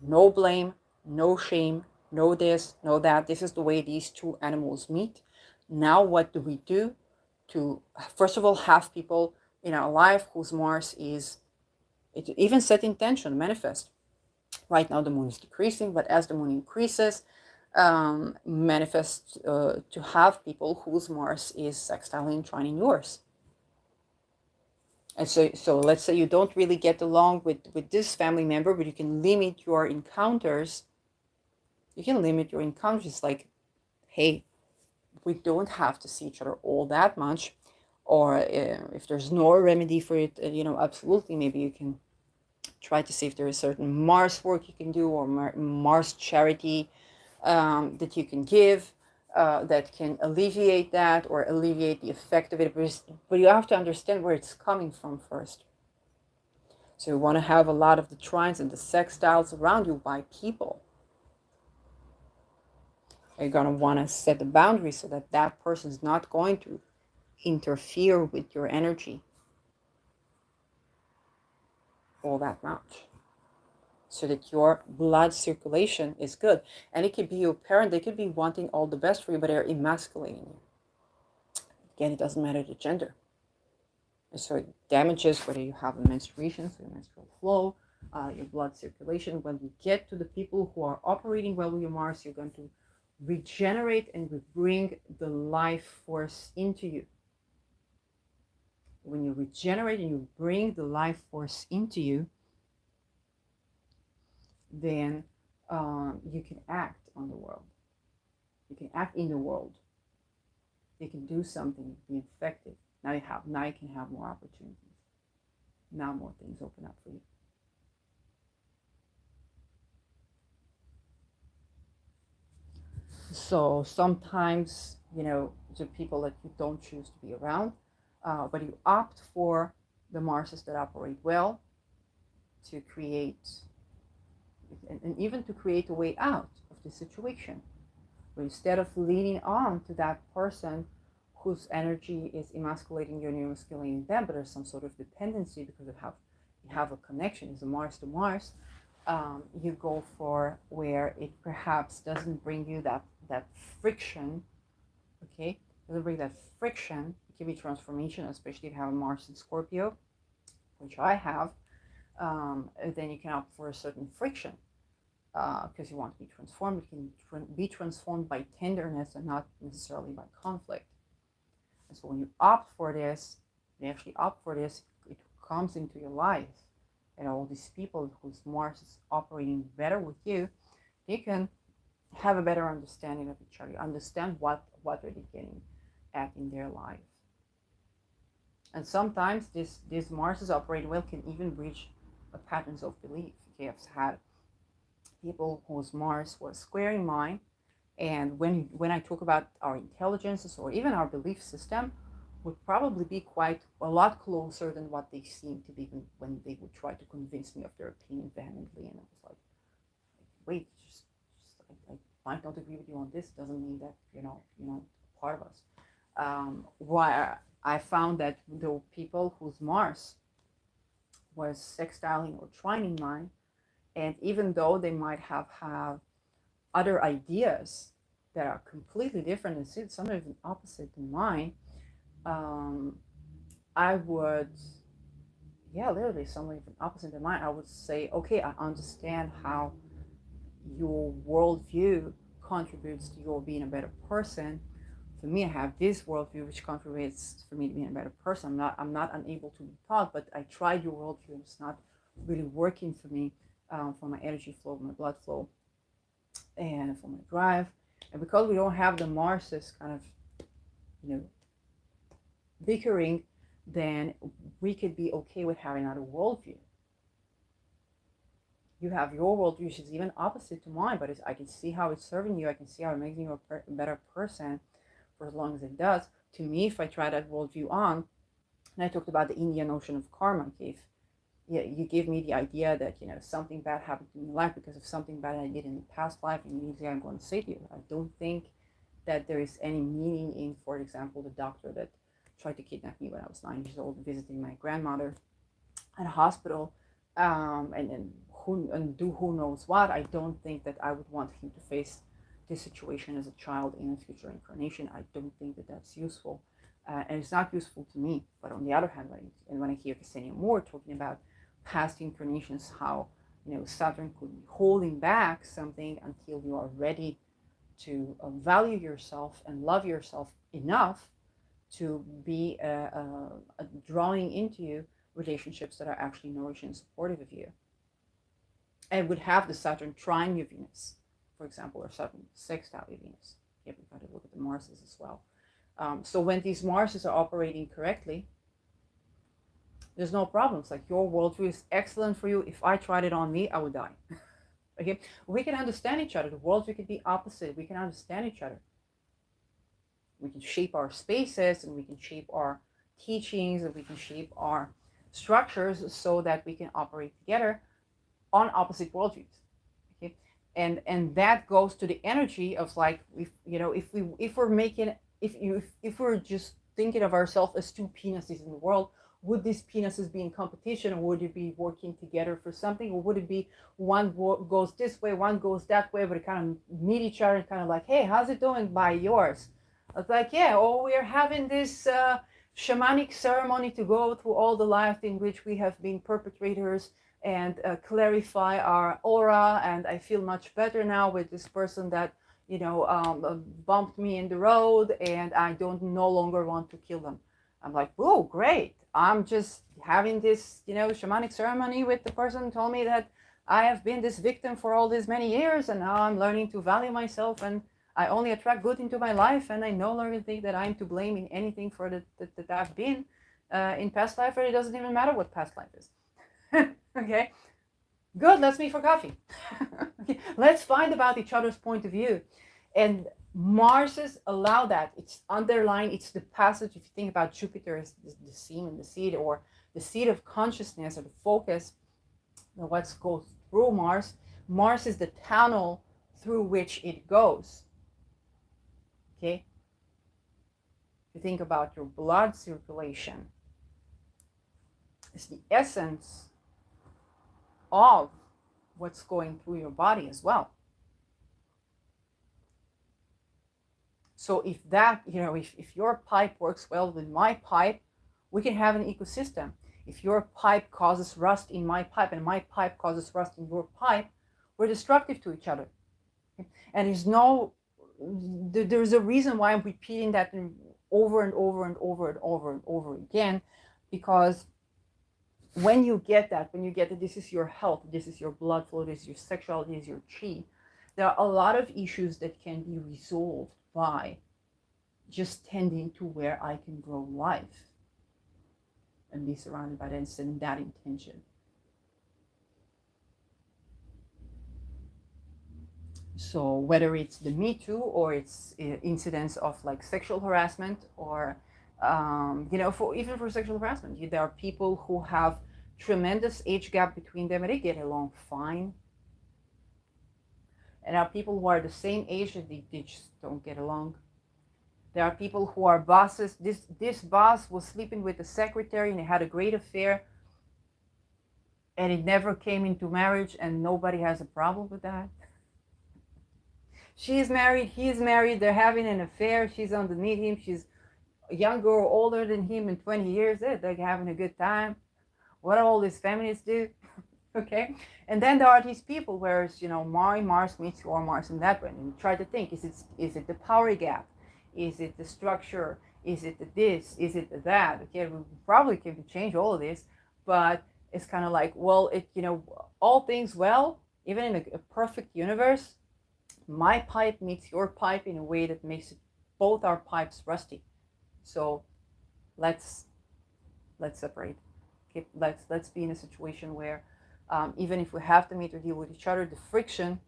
Speaker 1: No blame, no shame, no this, no that. This is the way these two animals meet. Now, what do we do to, first of all, have people in our life whose Mars is, it even set intention, manifest. Right now, the moon is decreasing, but as the moon increases, manifest to have people whose Mars is sextile and trining yours. And so let's say you don't really get along with this family member, but you can limit your encounters. You can limit your encounters, like, hey, we don't have to see each other all that much. Or if there's no remedy for it, absolutely, maybe you can try to see if there is certain Mars work you can do, or Mars charity that you can give that can alleviate that, or alleviate the effect of it. But you have to understand where it's coming from first. So you want to have a lot of the trines and the sextiles around you by people. You're going to want to set the boundaries so that that person is not going to interfere with your energy all that much, so that your blood circulation is good. And it could be your parent, they could be wanting all the best for you, but they're emasculating you. Again, it doesn't matter the gender. And so it damages whether you have a menstruation, so your menstrual flow, your blood circulation. When we get to the people who are operating well with your Mars, you're going to regenerate and bring the life force into you. When you regenerate and you bring the life force into you, then you can act on the world. You can act in the world. You can do something, be effective. Now you can have more opportunities. Now more things open up for you. So sometimes, the people that you don't choose to be around, but you opt for the Marses that operate well to create, and even to create a way out of the situation. But instead of leaning on to that person whose energy is emasculating you and you're emasculating them, but there's some sort of dependency because of how you have a connection, it's a Mars to Mars, you go for where it perhaps doesn't bring you that friction, okay? Doesn't bring that friction. It can be transformation, especially if you have a Mars in Scorpio, which I have. Then you can opt for a certain friction because you want to be transformed. You can be transformed by tenderness and not necessarily by conflict. And so when you opt for this, you actually opt for this, it comes into your life. And all these people whose Mars is operating better with you, they can have a better understanding of each other, understand what are they getting at in their life. And sometimes this Mars is operating well can even breach patterns of belief. Okay, I've had people whose Mars was squaring mine, and when I talk about our intelligences or even our belief system, would probably be quite a lot closer than what they seem to be when they would try to convince me of their opinion vehemently. And I was like, wait, just I might not agree with you on this. Doesn't mean that you're not part of us. Why I found that the people whose Mars was sextiling or trining mine, and even though they might have other ideas that are completely different and some are even opposite than mine, I would, literally something even opposite than mine, I would say, okay, I understand how your worldview contributes to your being a better person. For me, I have this worldview which contributes for me to being a better person. I'm not unable to be taught, but I tried your worldview and it's not really working for me, for my energy flow, my blood flow, and for my drive. And because we don't have the Marses kind of, bickering, then we could be okay with having another worldview. You have your worldview, which is even opposite to mine, but I can see how it's serving you. I can see how it makes you a better person for as long as it does. To me, if I try that worldview on, and I talked about the Indian notion of karma, if you give me the idea that something bad happened to me in life because of something bad I did in the past life, immediately I'm going to say to you, I don't think that there is any meaning in, for example, the doctor that tried to kidnap me when I was 9 years old, visiting my grandmother at a hospital, and do who knows what. I don't think that I would want him to face this situation as a child in a future incarnation. I don't think that that's useful, and it's not useful to me. But on the other hand, when I hear Ksenia Moore talking about past incarnations, how Saturn could be holding back something until you are ready to value yourself and love yourself enough to be drawing into you relationships that are actually nourishing and supportive of you. And would have the Saturn trine your Venus, for example, or Saturn sextile your Venus. Yeah, we've got to look at the Marses as well. So when these Marses are operating correctly, there's no problems. Like, your worldview is excellent for you. If I tried it on me, I would die. Okay, we can understand each other. The worldview can be opposite. We can understand each other. We can shape our spaces, and we can shape our teachings, and we can shape our structures so that we can operate together on opposite worldviews. Okay, and that goes to the energy of, like, if we're just thinking of ourselves as two penises in the world, would these penises be in competition, or would it be working together for something, or would it be one goes this way, one goes that way, but it kind of meet each other and kind of like, hey, how's it doing by yours? It's like, yeah, or we're having this shamanic ceremony to go through all the life in which we have been perpetrators and clarify our aura, and I feel much better now with this person that bumped me in the road, and I don't no longer want to kill them. I'm like, whoa, great. I'm just having this, shamanic ceremony with the person who told me that I have been this victim for all these many years, and now I'm learning to value myself, and I only attract good into my life, and I no longer think that I'm to blame in anything for that I've been in past life, or it doesn't even matter what past life is. Okay, good, let's meet for coffee. Okay. Let's find about each other's point of view. And Marses allow that. It's underlying, it's the passage. If you think about Jupiter as the seam and the seed, or the seed of consciousness, or the focus, or what goes through Mars. Mars is the tunnel through which it goes. Okay? If you think about your blood circulation, it's the essence of what's going through your body as well. So if that, if your pipe works well with my pipe, we can have an ecosystem. If your pipe causes rust in my pipe and my pipe causes rust in your pipe, we're destructive to each other. And there's a reason why I'm repeating that over and over and over and over and over again, because when you get that this is your health, this is your blood flow, this is your sexuality, this is your chi, there are a lot of issues that can be resolved by just tending to where I can grow life and be surrounded by that and setting that intention. So whether it's the Me Too, or it's incidents of like sexual harassment, or even for sexual harassment, there are people who have tremendous age gap between them and they get along fine. And there are people who are the same age and they just don't get along. There are people who are bosses. This boss was sleeping with the secretary and they had a great affair, and it never came into marriage, and nobody has a problem with that. She's married, he's married, they're having an affair, she's underneath him, she's younger or older than him in 20 years, they're having a good time. What do all these feminists do? Okay? And then there are these people where it's, my Mars meets your Mars in that way. And you try to think, is it the power gap? Is it the structure? Is it the this? Is it the that? Okay, we probably can change all of this, but it's kind of like, well, all things well, even in a perfect universe, my pipe meets your pipe in a way that makes both our pipes rusty. So let's separate. Okay, let's be in a situation where even if we have to meet or deal with each other, the friction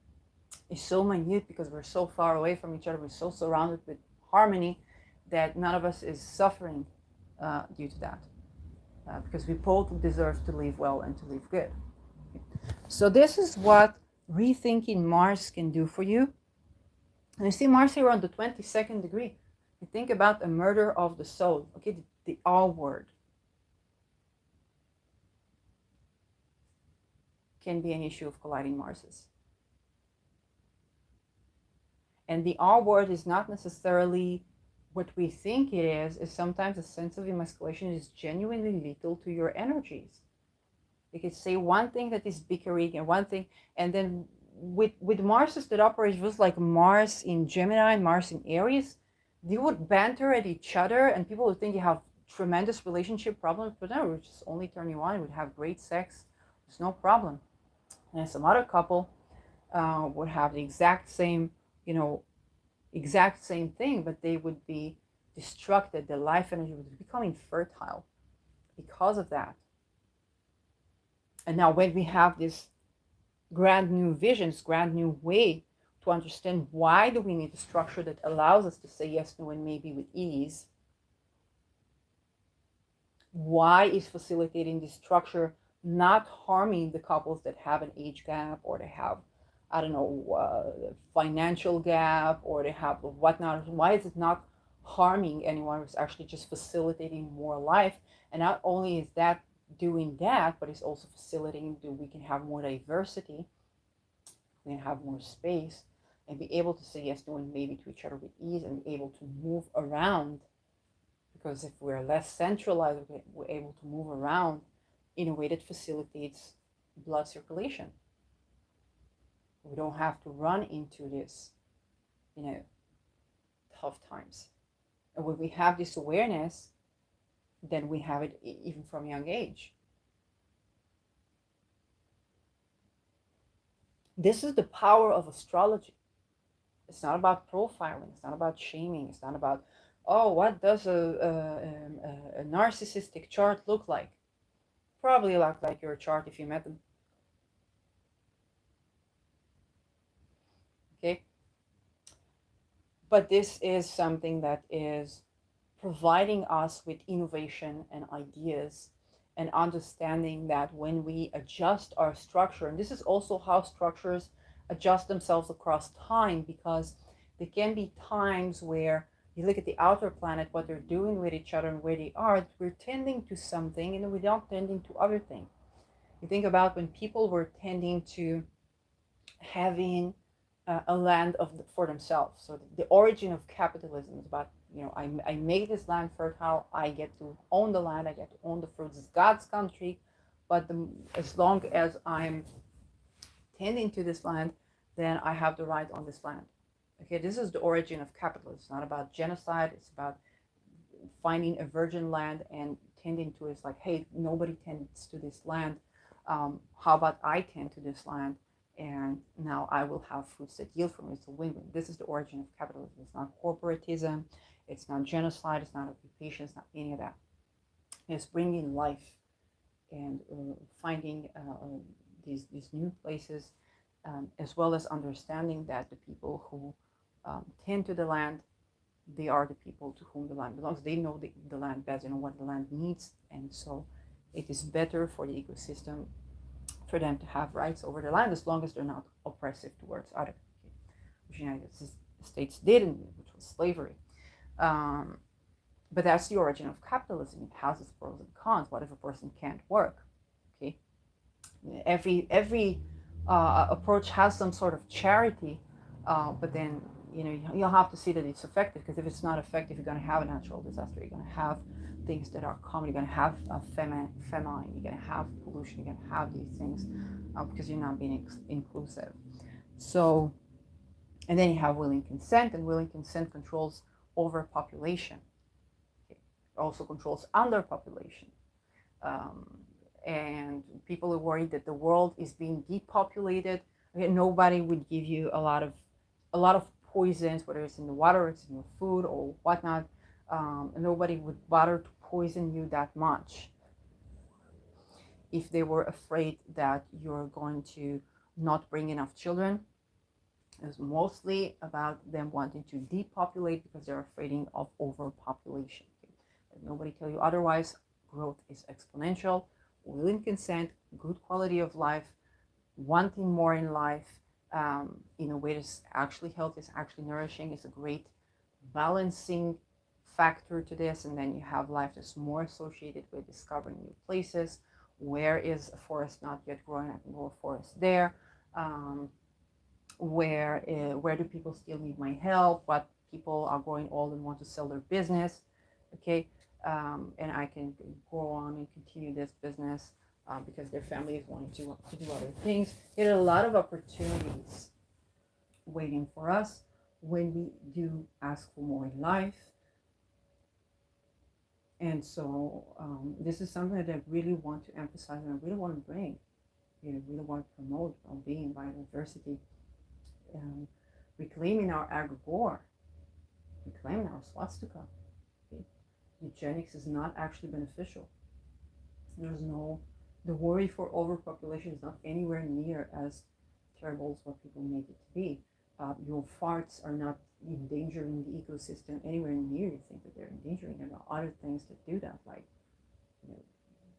Speaker 1: is so minute because we're so far away from each other, we're so surrounded with harmony, that none of us is suffering due to that, because we both deserve to live well and to live good. So this is what rethinking Mars can do for you. And you see Mars here on the 22nd degree. You think about a murder of the soul. Okay, the R word can be an issue of colliding Marses. And the R word is not necessarily what we think it is sometimes a sense of emasculation is genuinely lethal to your energies. You could say one thing that is bickering and one thing, and then with Marses that operate just like Mars in Gemini and Mars in Aries, they would banter at each other and people would think you have tremendous relationship problems, but no, it would just only turn you on, it would have great sex, there's no problem. And some other couple would have the exact same thing, but they would be destructed, their life energy would become infertile because of that. And now when we have this grand new vision, this grand new way to understand why do we need a structure that allows us to say yes, no, and maybe with ease, why is facilitating this structure not harming the couples that have an age gap, or they have, I don't know, financial gap, or they have whatnot? Why is it not harming anyone? It's actually just facilitating more life. And not only is that doing that, but it's also facilitating that we can have more diversity, we can have more space, and be able to say yes, no, and maybe to each other with ease, and be able to move around. Because if we're less centralized, we're able to move around in a way that facilitates blood circulation. We don't have to run into this, tough times. And when we have this awareness, then we have it even from a young age. This is the power of astrology. It's not about profiling. It's not about shaming. It's not about, oh, what does a narcissistic chart look like? Probably look like your chart if you met them. Okay. But this is something that is providing us with innovation and ideas, and understanding that when we adjust our structure, and this is also how structures adjust themselves across time, because there can be times where you look at the outer planet, what they're doing with each other and where they are, we're tending to something and we're not tending to other thing. You think about when people were tending to having a land for themselves. So the origin of capitalism is about, I make this land fertile, I get to own the land, I get to own the fruits. It's God's country, but as long as I'm tending to this land, then I have the right on this land. Okay, this is the origin of capitalism. It's not about genocide. It's about finding a virgin land and tending to it. It's like, hey, nobody tends to this land. How about I tend to this land? And now I will have fruits that yield from it. It's a win-win. This is the origin of capitalism. It's not corporatism. It's not genocide. It's not occupation. It's not any of that. It's bringing life and finding these new places, as well as understanding that the people who tend to the land, they are the people to whom the land belongs. They know the land best. They know what the land needs, and so it is better for the ecosystem for them to have rights over the land, as long as they're not oppressive towards others, which the United States did, which was slavery. But that's the origin of capitalism. It has its pros and cons. What if a person can't work? Okay, every approach has some sort of charity, but then you'll have to see that it's effective, because if it's not effective, you're going to have a natural disaster. You're going to have things that are common. You're going to have famine. You're going to have pollution. You're going to have these things because you're not being inclusive. So, and then you have willing consent, and willing consent controls overpopulation. Okay. It also controls underpopulation. And people are worried that the world is being depopulated. Okay, nobody would give you a lot of poisons, whether it's in the water, it's in your food or whatnot. Nobody would bother to poison you that much if they were afraid that you're going to not bring enough children. It's mostly about them wanting to depopulate because they're afraid of overpopulation. But nobody tell you otherwise. Growth is exponential. Willing consent, good quality of life, wanting more in life, in a way that's actually healthy, is actually nourishing, is a great balancing factor to this. And then you have life that's more associated with discovering new places. Where is a forest not yet growing? I can grow a forest there. Where do people still need my help? What people are growing old and want to sell their business? Okay, and I can go on and continue this business because their family is wanting to do other things. There are a lot of opportunities waiting for us when we do ask for more in life. And so this is something that I really want to emphasize, and I really want to bring. Really want to promote well-being, biodiversity, reclaiming our agribore, reclaiming our swastika. Okay? Eugenics is not actually beneficial. The worry for overpopulation is not anywhere near as terrible as what people make it to be. Your farts are not endangering the ecosystem anywhere near you think that they're endangering. There are other things that do that, like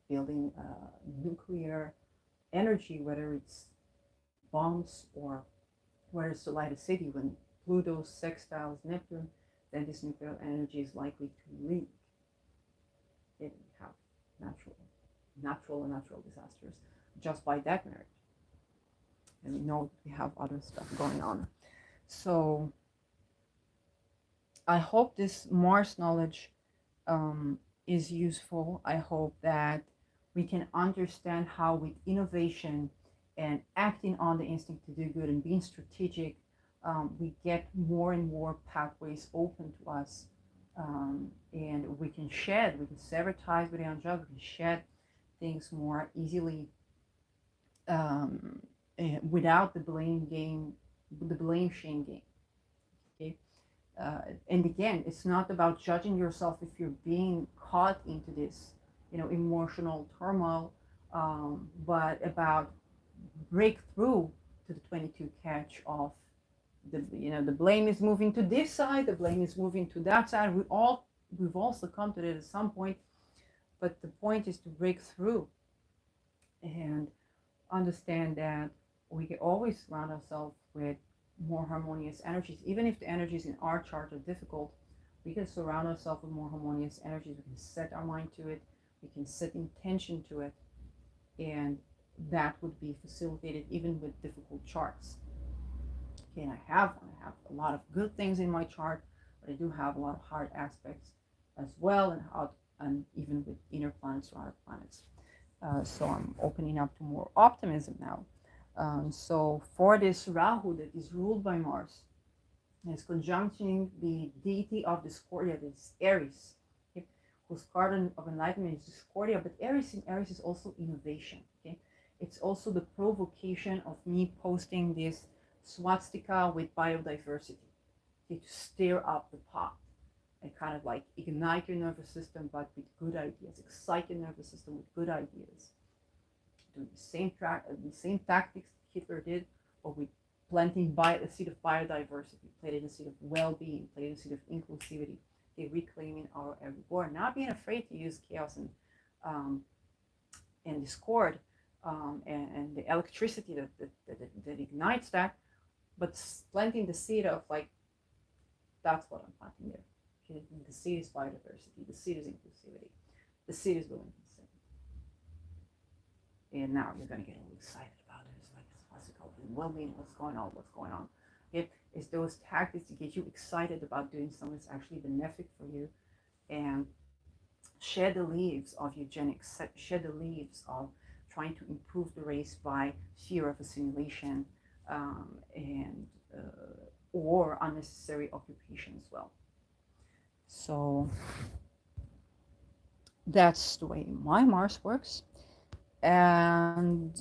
Speaker 1: building nuclear energy, whether it's bombs or whether it's to light a city. When Pluto sextiles Neptune, then this nuclear energy is likely to leak. It have natural disasters just by that merit. And we know we have other stuff going on. So I hope this Mars knowledge is useful. I hope that we can understand how with innovation and acting on the instinct to do good and being strategic, we get more and more pathways open to us. And we can sever ties with the angelic, we can shed things more easily without the blame shame game. Okay, and again, it's not about judging yourself if you're being caught into this, emotional turmoil, but about break through to the 22 catch of The blame is moving to this side, the blame is moving to that side. We've all succumbed to it at some point, but the point is to break through and understand that we can always surround ourselves with more harmonious energies. Even if the energies in our chart are difficult, we can surround ourselves with more harmonious energies. We can set our mind to it, we can set intention to it, and that would be facilitated even with difficult charts. Okay, and I have a lot of good things in my chart, but I do have a lot of hard aspects as well, and even with inner planets or outer planets. So I'm opening up to more optimism now. So for this Rahu that is ruled by Mars, is conjuncting the deity of Discordia, this Aries, okay, whose card of enlightenment is Discordia, but Aries in Aries is also innovation. Okay, it's also the provocation of me posting this swastika with biodiversity, okay, to stir up the pot and kind of like ignite your nervous system, but with good ideas, excite your nervous system with good ideas. Do the same tactics Hitler did, or with planting a seed of biodiversity, planting a seed of well-being, planting a seed of inclusivity, okay, reclaiming our every born, not being afraid to use chaos and discord, and the electricity that ignites that, but planting the seed of like, that's what I'm planting there. Okay? The seed is biodiversity, the seed is inclusivity, the seed is willing consent. And now you're gonna get all excited about it. It's like, what's it called? Well-being, what's going on? It's those tactics to get you excited about doing something that's actually benefic for you, and shed the leaves of eugenics, shed the leaves of trying to improve the race by fear of assimilation, and or unnecessary occupation as well. So that's the way my Mars works. And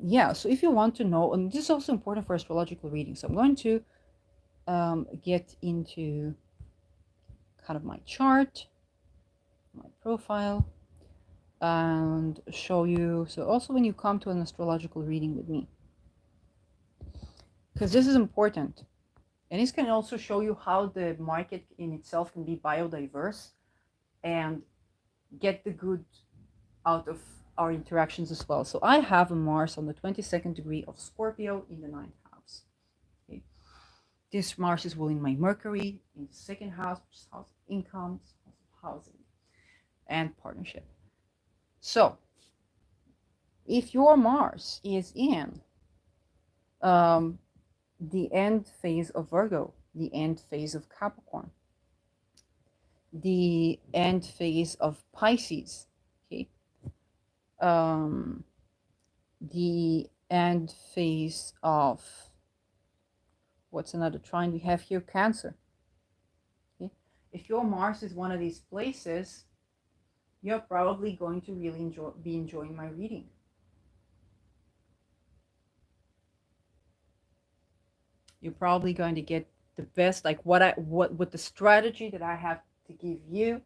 Speaker 1: yeah, so if you want to know, and this is also important for astrological reading, so I'm going to get into kind of my chart, my profile, and show you. So also when you come to an astrological reading with me, because this is important, and this can also show you how the market in itself can be biodiverse and get the good out of our interactions as well. So I have a Mars on the 22nd degree of Scorpio in the 9th house. Okay. This Mars is ruling my Mercury in the 2nd house, which is house of income, house of housing, and partnership. So if your Mars is in the end phase of Virgo, the end phase of Capricorn, the end phase of Pisces, okay, the end phase of, what's another trine we have here? Cancer. Okay? If your Mars is one of these places, you're probably going to really be enjoying my reading. You're probably going to get the best, like what the strategy that I have to give you,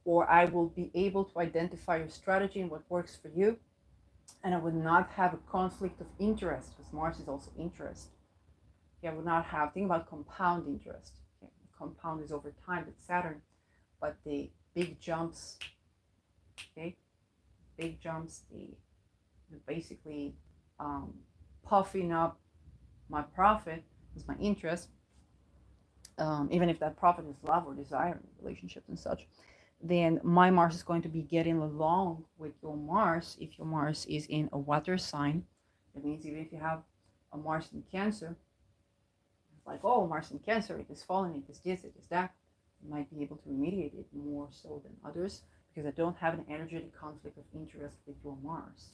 Speaker 1: or I will be able to identify your strategy and what works for you. And I would not have a conflict of interest, because Mars is also interest. Okay, I would not have, think about compound interest. Okay, compound is over time with Saturn, but the big jumps, okay, the basically puffing up my profit is my interest, even if that profit is love or desire, relationships and such. Then my Mars is going to be getting along with your Mars. If your Mars is in a water sign, that means even if you have a Mars in Cancer, it's like, oh, Mars in Cancer, it is falling, it is this, it is that. You might be able to remediate it more so than others, because I don't have an energetic conflict of interest with your Mars.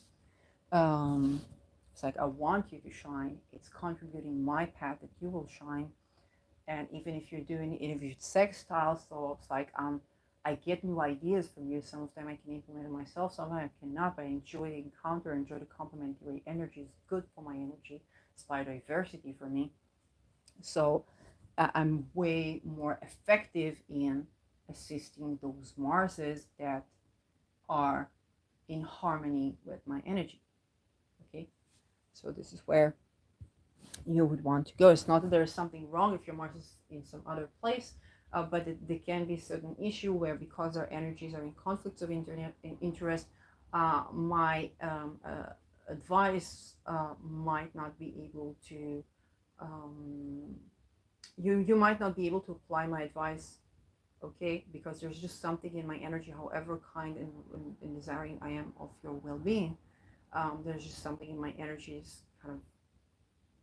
Speaker 1: It's like, I want you to shine. It's contributing my path that you will shine. And even if you're doing it, if it's sextile, so it's like, I get new ideas from you. Some of them I can implement it myself, some of them I cannot, but I enjoy the encounter, enjoy the complementary energy. It's good for my energy. It's biodiversity for me. So I'm way more effective in assisting those Marses that are in harmony with my energy. Okay, so this is where you would want to go. It's not that there's something wrong if your Mars is in some other place, but there can be certain issue where, because our energies are in conflicts of interest, my advice might not be able to, um, you might not be able to apply my advice, okay, because there's just something in my energy, however kind and desiring I am of your well-being. There's just something in my energies kind of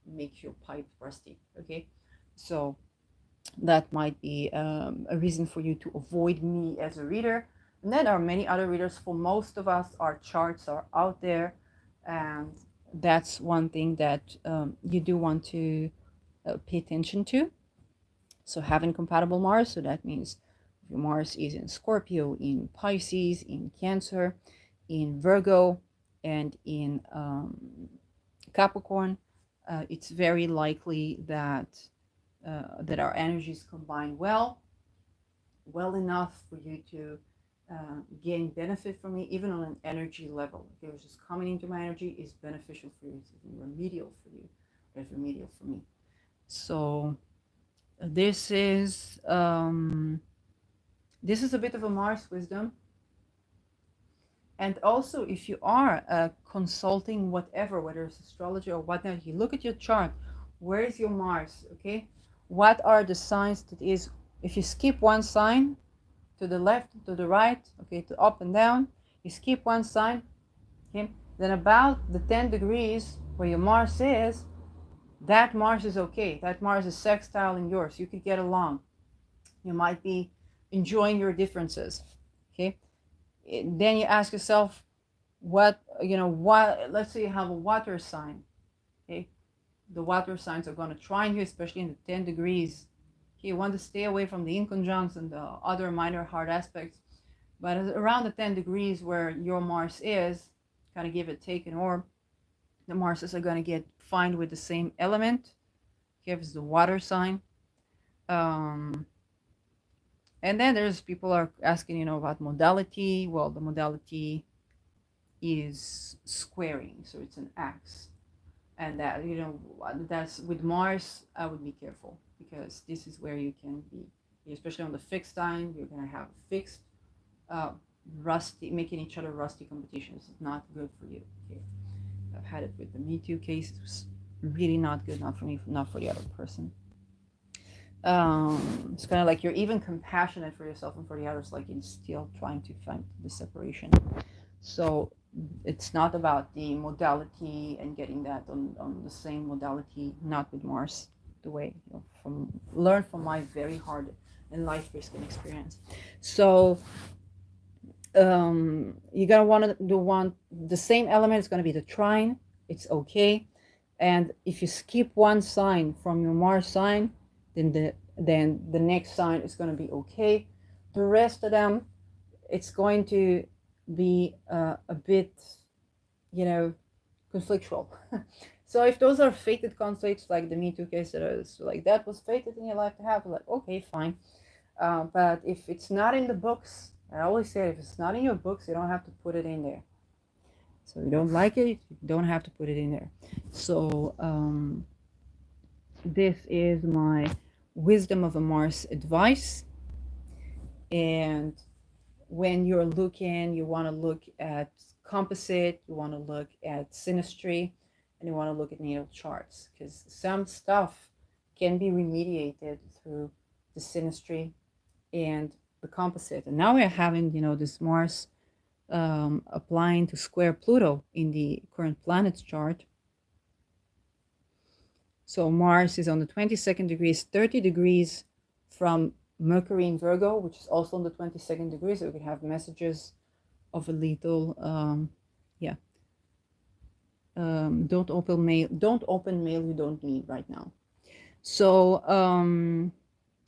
Speaker 1: makes your pipe rusty, okay? So that might be a reason for you to avoid me as a reader. And then there are many other readers. For most of us, our charts are out there, and that's one thing that you do want to pay attention to. So having compatible Mars, so that means your Mars is in Scorpio, in Pisces, in Cancer, in Virgo, and in Capricorn, it's very likely that that our energies combine well enough for you to gain benefit from me, even on an energy level. Okay, it's just coming into my energy is beneficial for you, it's remedial for you, it's remedial for me. So this is a bit of a Mars wisdom. And also, if you are consulting whatever, whether it's astrology or whatnot, you look at your chart. Where is your Mars? Okay, what are the signs that is? If you skip one sign, to the left, to the right, okay, to up and down, you skip one sign, okay, then about the 10 degrees where your Mars is, that Mars is okay. That Mars is sextile in yours. You could get along. You might be enjoying your differences, okay. Then you ask yourself, what, let's say you have a water sign, okay, the water signs are going to trine you, especially in the 10 degrees. Okay, you want to stay away from the inconjuncts and the other minor hard aspects, but around the 10 degrees where your Mars is, kind of give it take and orb, the Marses are going to get fine with the same element. Okay, if it's the water sign. And then there's people are asking, about modality. Well, the modality is squaring, so it's an axe. And that, that's with Mars, I would be careful, because this is where you can be, especially on the fixed sign, you're going to have fixed, rusty, making each other rusty competitions. It's not good for you. Okay, I've had it with the Me Too case. It was really not good, not for me, not for the other person. It's kind of like you're even compassionate for yourself and for the others, like you're still trying to find the separation. So it's not about the modality and getting that on the same modality, not with Mars, the way, learn from my very hard and life risking experience. So you're gonna want to want the same element. It's going to be the trine. It's okay. And if you skip one sign from your Mars sign, then the next sign is going to be okay. The rest of them, it's going to be a bit, conflictual. So if those are fated conflicts, like the Me Too case, that is like that was fated in your life to happen, like okay, fine. But if it's not in the books, I always say, if it's not in your books, you don't have to put it in there. So you don't like it, you don't have to put it in there. So this is my wisdom of a Mars advice. And when you're looking, you want to look at composite, you want to look at synastry, and you want to look at natal charts, because some stuff can be remediated through the synastry and the composite. And now we're having, this Mars applying to square Pluto in the current planets chart. So Mars is on the 22nd degree, 30 degrees from Mercury in Virgo, which is also on the 22nd degree. So we could have messages of a little, don't open mail you don't need right now. So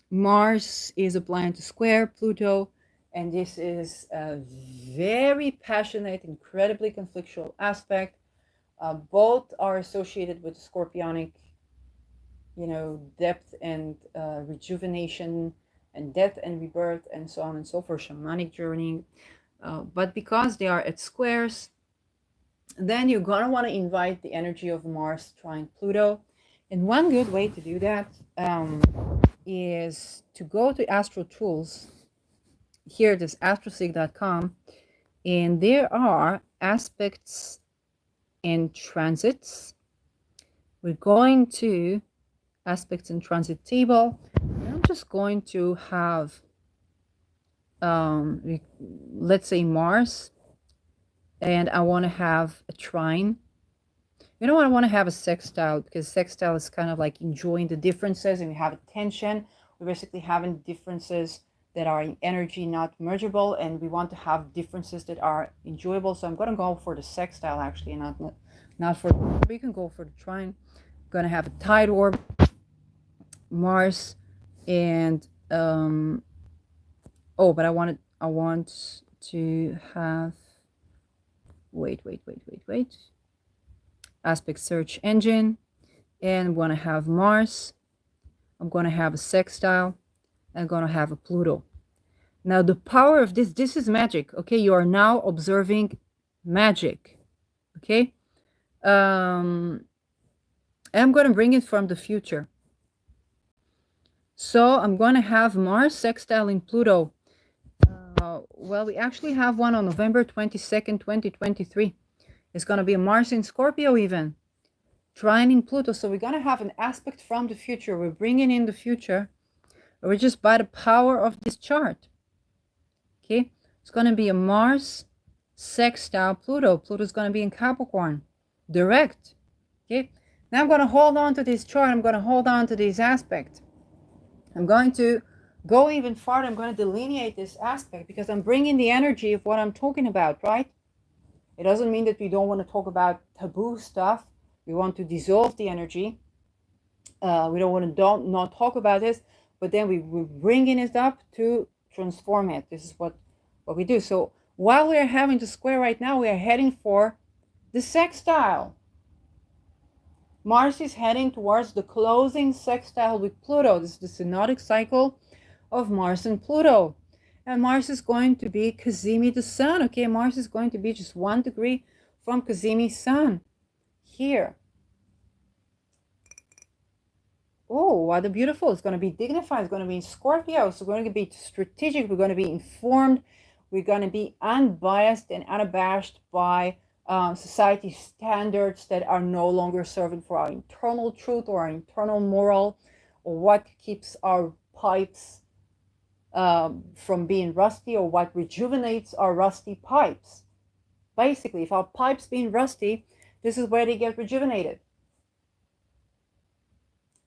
Speaker 1: Mars is applying to square Pluto, and this is a very passionate, incredibly conflictual aspect. Both are associated with scorpionic, depth and rejuvenation, and death and rebirth, and so on and so forth, shamanic journeying. But because they are at squares, then you're gonna want to invite the energy of Mars trine Pluto. And one good way to do that is to go to Astro Tools. Here, this astrosig.com, and there are aspects and transits. We're going to aspects and transit table. And I'm just going to have, let's say Mars, and I want to have a trine. You know what? I want to have a sextile, because sextile is kind of like enjoying the differences, and we have a tension. We're basically having differences that are in energy, not mergeable, and we want to have differences that are enjoyable. So I'm going to go for the sextile actually, not for. We can go for the trine. I'm going to have a tide orb, Mars, and oh, but I want to have. Wait. Aspect search engine, and I'm going to have Mars. I'm going to have a sextile. I'm going to have a Pluto. Now the power of this is magic. Okay, you are now observing magic. Okay, I'm going to bring it from the future. So I'm going to have Mars sextile in Pluto. Well, we actually have one on November 22nd, 2023. It's going to be a Mars in Scorpio even. Trine in Pluto. So we're going to have an aspect from the future. We're bringing in the future. Or just by the power of this chart. Okay. It's going to be a Mars sextile Pluto. Pluto is going to be in Capricorn. Direct. Okay. Now I'm going to hold on to this chart. I'm going to hold on to this aspect. I'm going to go even farther. I'm going to delineate this aspect because I'm bringing the energy of what I'm talking about, right? It doesn't mean that we don't want to talk about taboo stuff. We want to dissolve the energy. We don't want to not talk about this, but then we're bringing it up to transform it. This is what we do. So while we are having the square right now, we are heading for the sextile. Mars is heading towards the closing sextile with Pluto. This is the synodic cycle of Mars and Pluto. And Mars is going to be Cazimi the Sun. Okay, Mars is going to be just 1 degree from Cazimi's Sun. Here. Oh, what a beautiful. It's going to be dignified. It's going to be in Scorpio. So we're going to be strategic. We're going to be informed. We're going to be unbiased and unabashed by society standards that are no longer serving for our internal truth or our internal moral, or what keeps our pipes from being rusty, or what rejuvenates our rusty pipes. Basically, if our pipes being rusty, this is where they get rejuvenated.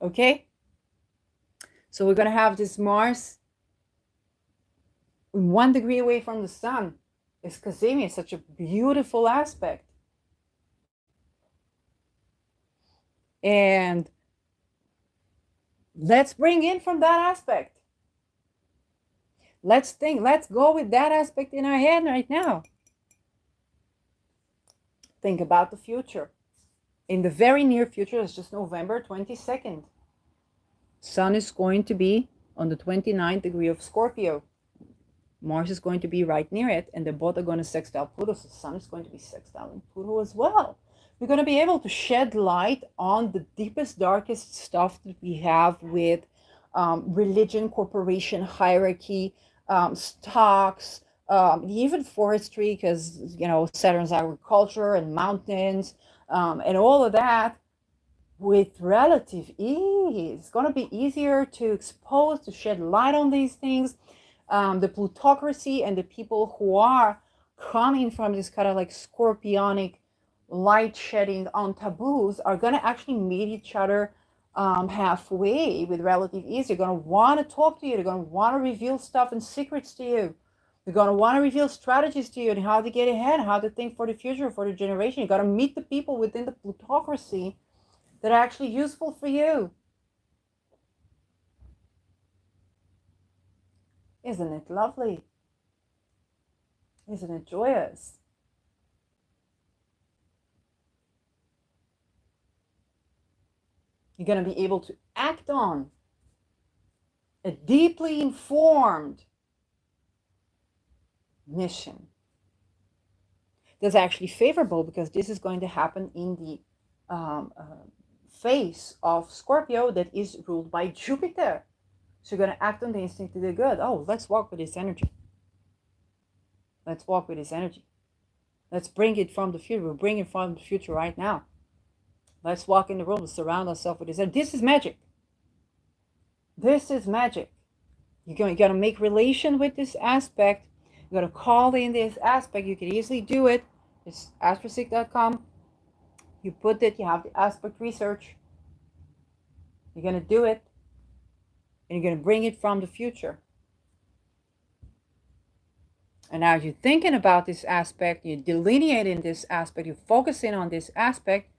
Speaker 1: Okay? So we're going to have this Mars 1 degree away from the sun. It's Cazimi. It's such a beautiful aspect. And let's bring in from that aspect. Let's think. Let's go with that aspect in our head right now. Think about the future. In the very near future, it's just November 22nd. Sun is going to be on the 29th degree of Scorpio. Mars is going to be right near it, and they both are going to sextile Pluto. So Sun is going to be sextile in Pluto as well. We're going to be able to shed light on the deepest, darkest stuff that we have with religion, corporation, hierarchy, stocks, even forestry, because, you know, Saturn's agriculture and mountains and all of that. With relative ease. It's going to be easier to expose, to shed light on these things. The plutocracy and the people who are coming from this kind of like scorpionic light shedding on taboos are going to actually meet each other halfway with relative ease. They're going to want to talk to you. They're going to want to reveal stuff and secrets to you. They're going to want to reveal strategies to you and how to get ahead, how to think for the future, for the generation. You got to meet the people within the plutocracy that are actually useful for you. Isn't it lovely? Isn't it joyous? You're going to be able to act on a deeply informed mission. That's actually favorable because this is going to happen in the phase of Scorpio that is ruled by Jupiter. So you're going to act on the instinct to do good. Oh, let's walk with this energy. Let's walk with this energy. Let's bring it from the future. We're bringing it from the future right now. Let's walk in the world and surround ourselves with this. And this is magic. This is magic. You're going to make relation with this aspect. You're going to call in this aspect. You can easily do it. It's astrosec.com. You put it, you have the aspect research. You're going to do it. And you're going to bring it from the future. And as you're thinking about this aspect, you're delineating this aspect, you're focusing on this aspect,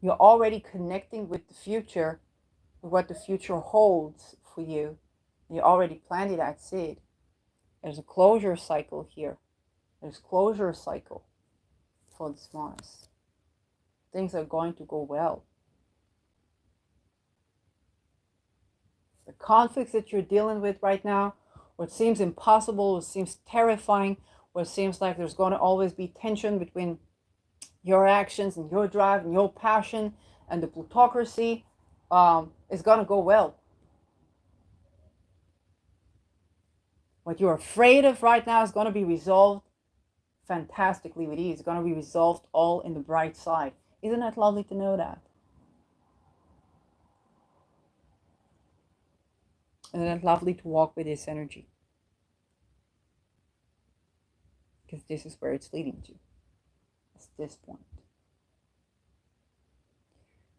Speaker 1: you're already connecting with the future, with what the future holds for you. You already planted that seed. There's a closure cycle here. There's closure cycle for this Mars. Things are going to go well. The conflicts that you're dealing with right now, what seems impossible, what seems terrifying, what seems like there's going to always be tension between your actions and your drive and your passion and the plutocracy, is going to go well. What you're afraid of right now is going to be resolved fantastically with ease. It's going to be resolved all in the bright side. Isn't that lovely to know that? Isn't it lovely to walk with this energy? Because this is where it's leading to. It's this point.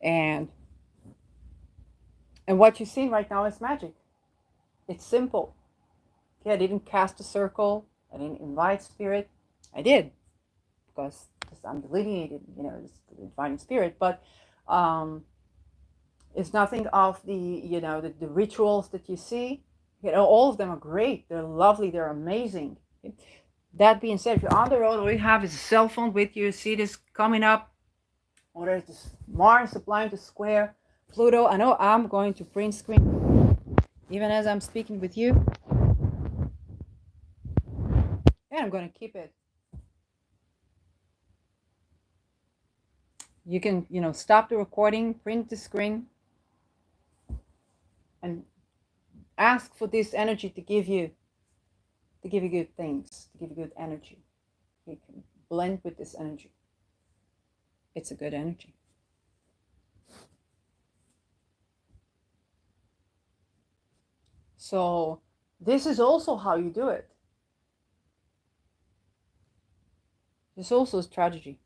Speaker 1: And what you're seeing right now is magic. It's simple. Okay, I didn't cast a circle. I didn't invite spirit. I did. Because I'm delineated, it's the divine spirit. But it's nothing of the, the rituals that you see. All of them are great. They're lovely. They're amazing. That being said, if you're on the road, all you have is a cell phone with you. See this coming up. Or there's this Mars applying to square Pluto. I know I'm going to print screen even as I'm speaking with you. And I'm going to keep it. You can, stop the recording, print the screen, and ask for this energy to give you good things, to give you good energy. You can blend with this energy. It's a good energy. So this is also how you do it. This also is tragedy.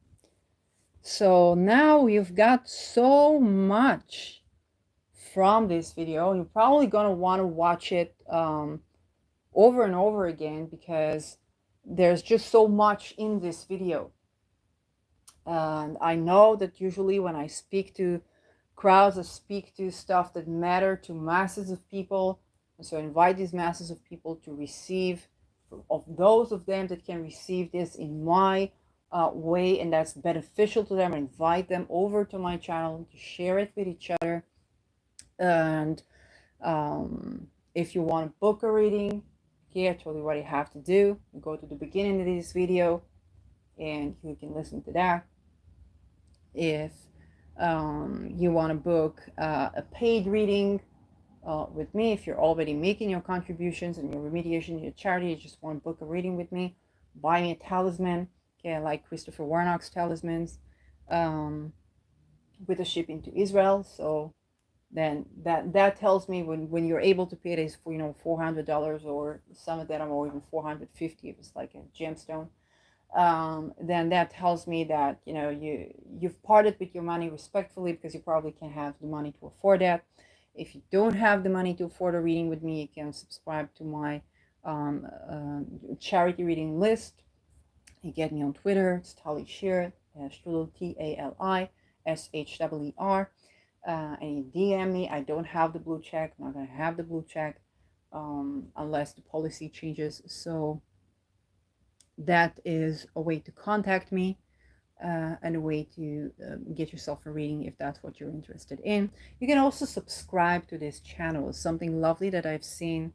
Speaker 1: So now you've got so much from this video. You're probably going to want to watch it over and over again because there's just so much in this video. And I know that usually when I speak to crowds, I speak to stuff that matter to masses of people. And so I invite these masses of people to receive, of those of them that can receive this in my way and that's beneficial to them, I invite them over to my channel to share it with each other. And if you want to book a reading, here I told you what you have to do. You go to the beginning of this video and you can listen to that. If you want to book a paid reading with me, if you're already making your contributions and your remediation, your charity, you just want to book a reading with me, buy me a talisman. Okay, I like Christopher Warnock's talismans with the shipping to Israel. So then that tells me when you're able to pay this for $400, or some of them are even $450 if it's like a gemstone. Then that tells me that you've parted with your money respectfully, because you probably can't have the money to afford that. If you don't have the money to afford a reading with me, you can subscribe to my charity reading list. You get me on Twitter. It's Tali Shear, Strudel, TALISHWER. And you DM me. I don't have the blue check. I'm not going to have the blue check unless the policy changes. So that is a way to contact me and a way to get yourself a reading if that's what you're interested in. You can also subscribe to this channel. It's something lovely that I've seen.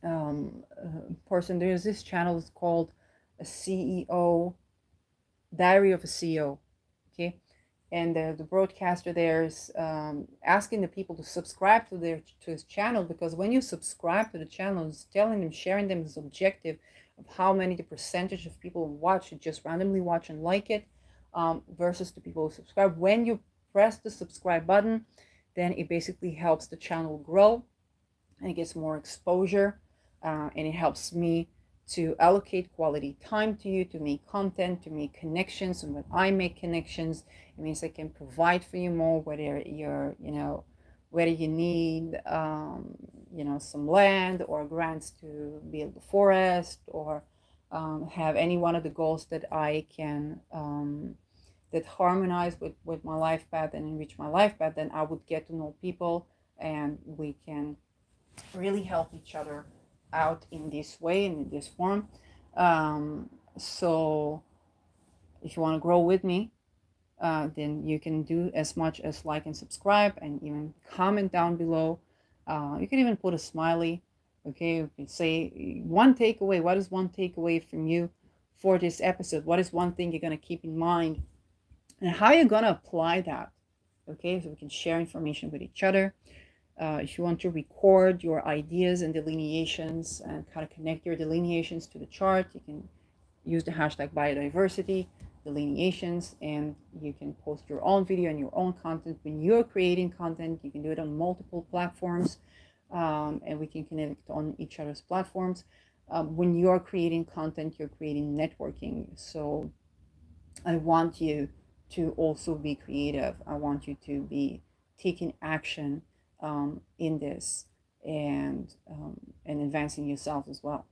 Speaker 1: There's this channel. It's called a CEO, Diary of a CEO. Okay. and the broadcaster there is asking the people to subscribe to his channel, because when you subscribe to the channel, it's telling them, sharing them his objective of how many the percentage of people who watch it, just randomly watch and like it, versus the people who subscribe. When you press the subscribe button, then it basically helps the channel grow and it gets more exposure, and it helps me to allocate quality time to you, to make content, to make connections. And when I make connections, it means I can provide for you more, whether you're, whether you need, some land or grants to build a forest, or have any one of the goals that I can, that harmonize with my life path and enrich my life path, then I would get to know people and we can really help each other out in this way and in this form. So if you want to grow with me, then you can do as much as like and subscribe, and even comment down below. You can even put a smiley. Okay, you can say one takeaway. What is one takeaway from you for this episode? What is one thing you're going to keep in mind, and how you're going to apply that? Okay, so we can share information with each other. If you want to record your ideas and delineations and kind of connect your delineations to the chart, you can use the hashtag biodiversity delineations, and you can post your own video and your own content. When you're creating content, you can do it on multiple platforms, and we can connect on each other's platforms. When you're creating content, you're creating networking. So I want you to also be creative. I want you to be taking action in this, and advancing yourself as well.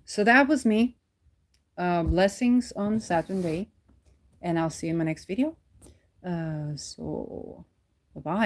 Speaker 1: So that was me. Blessings on Saturn Day, and I'll see you in my next video. So bye-bye.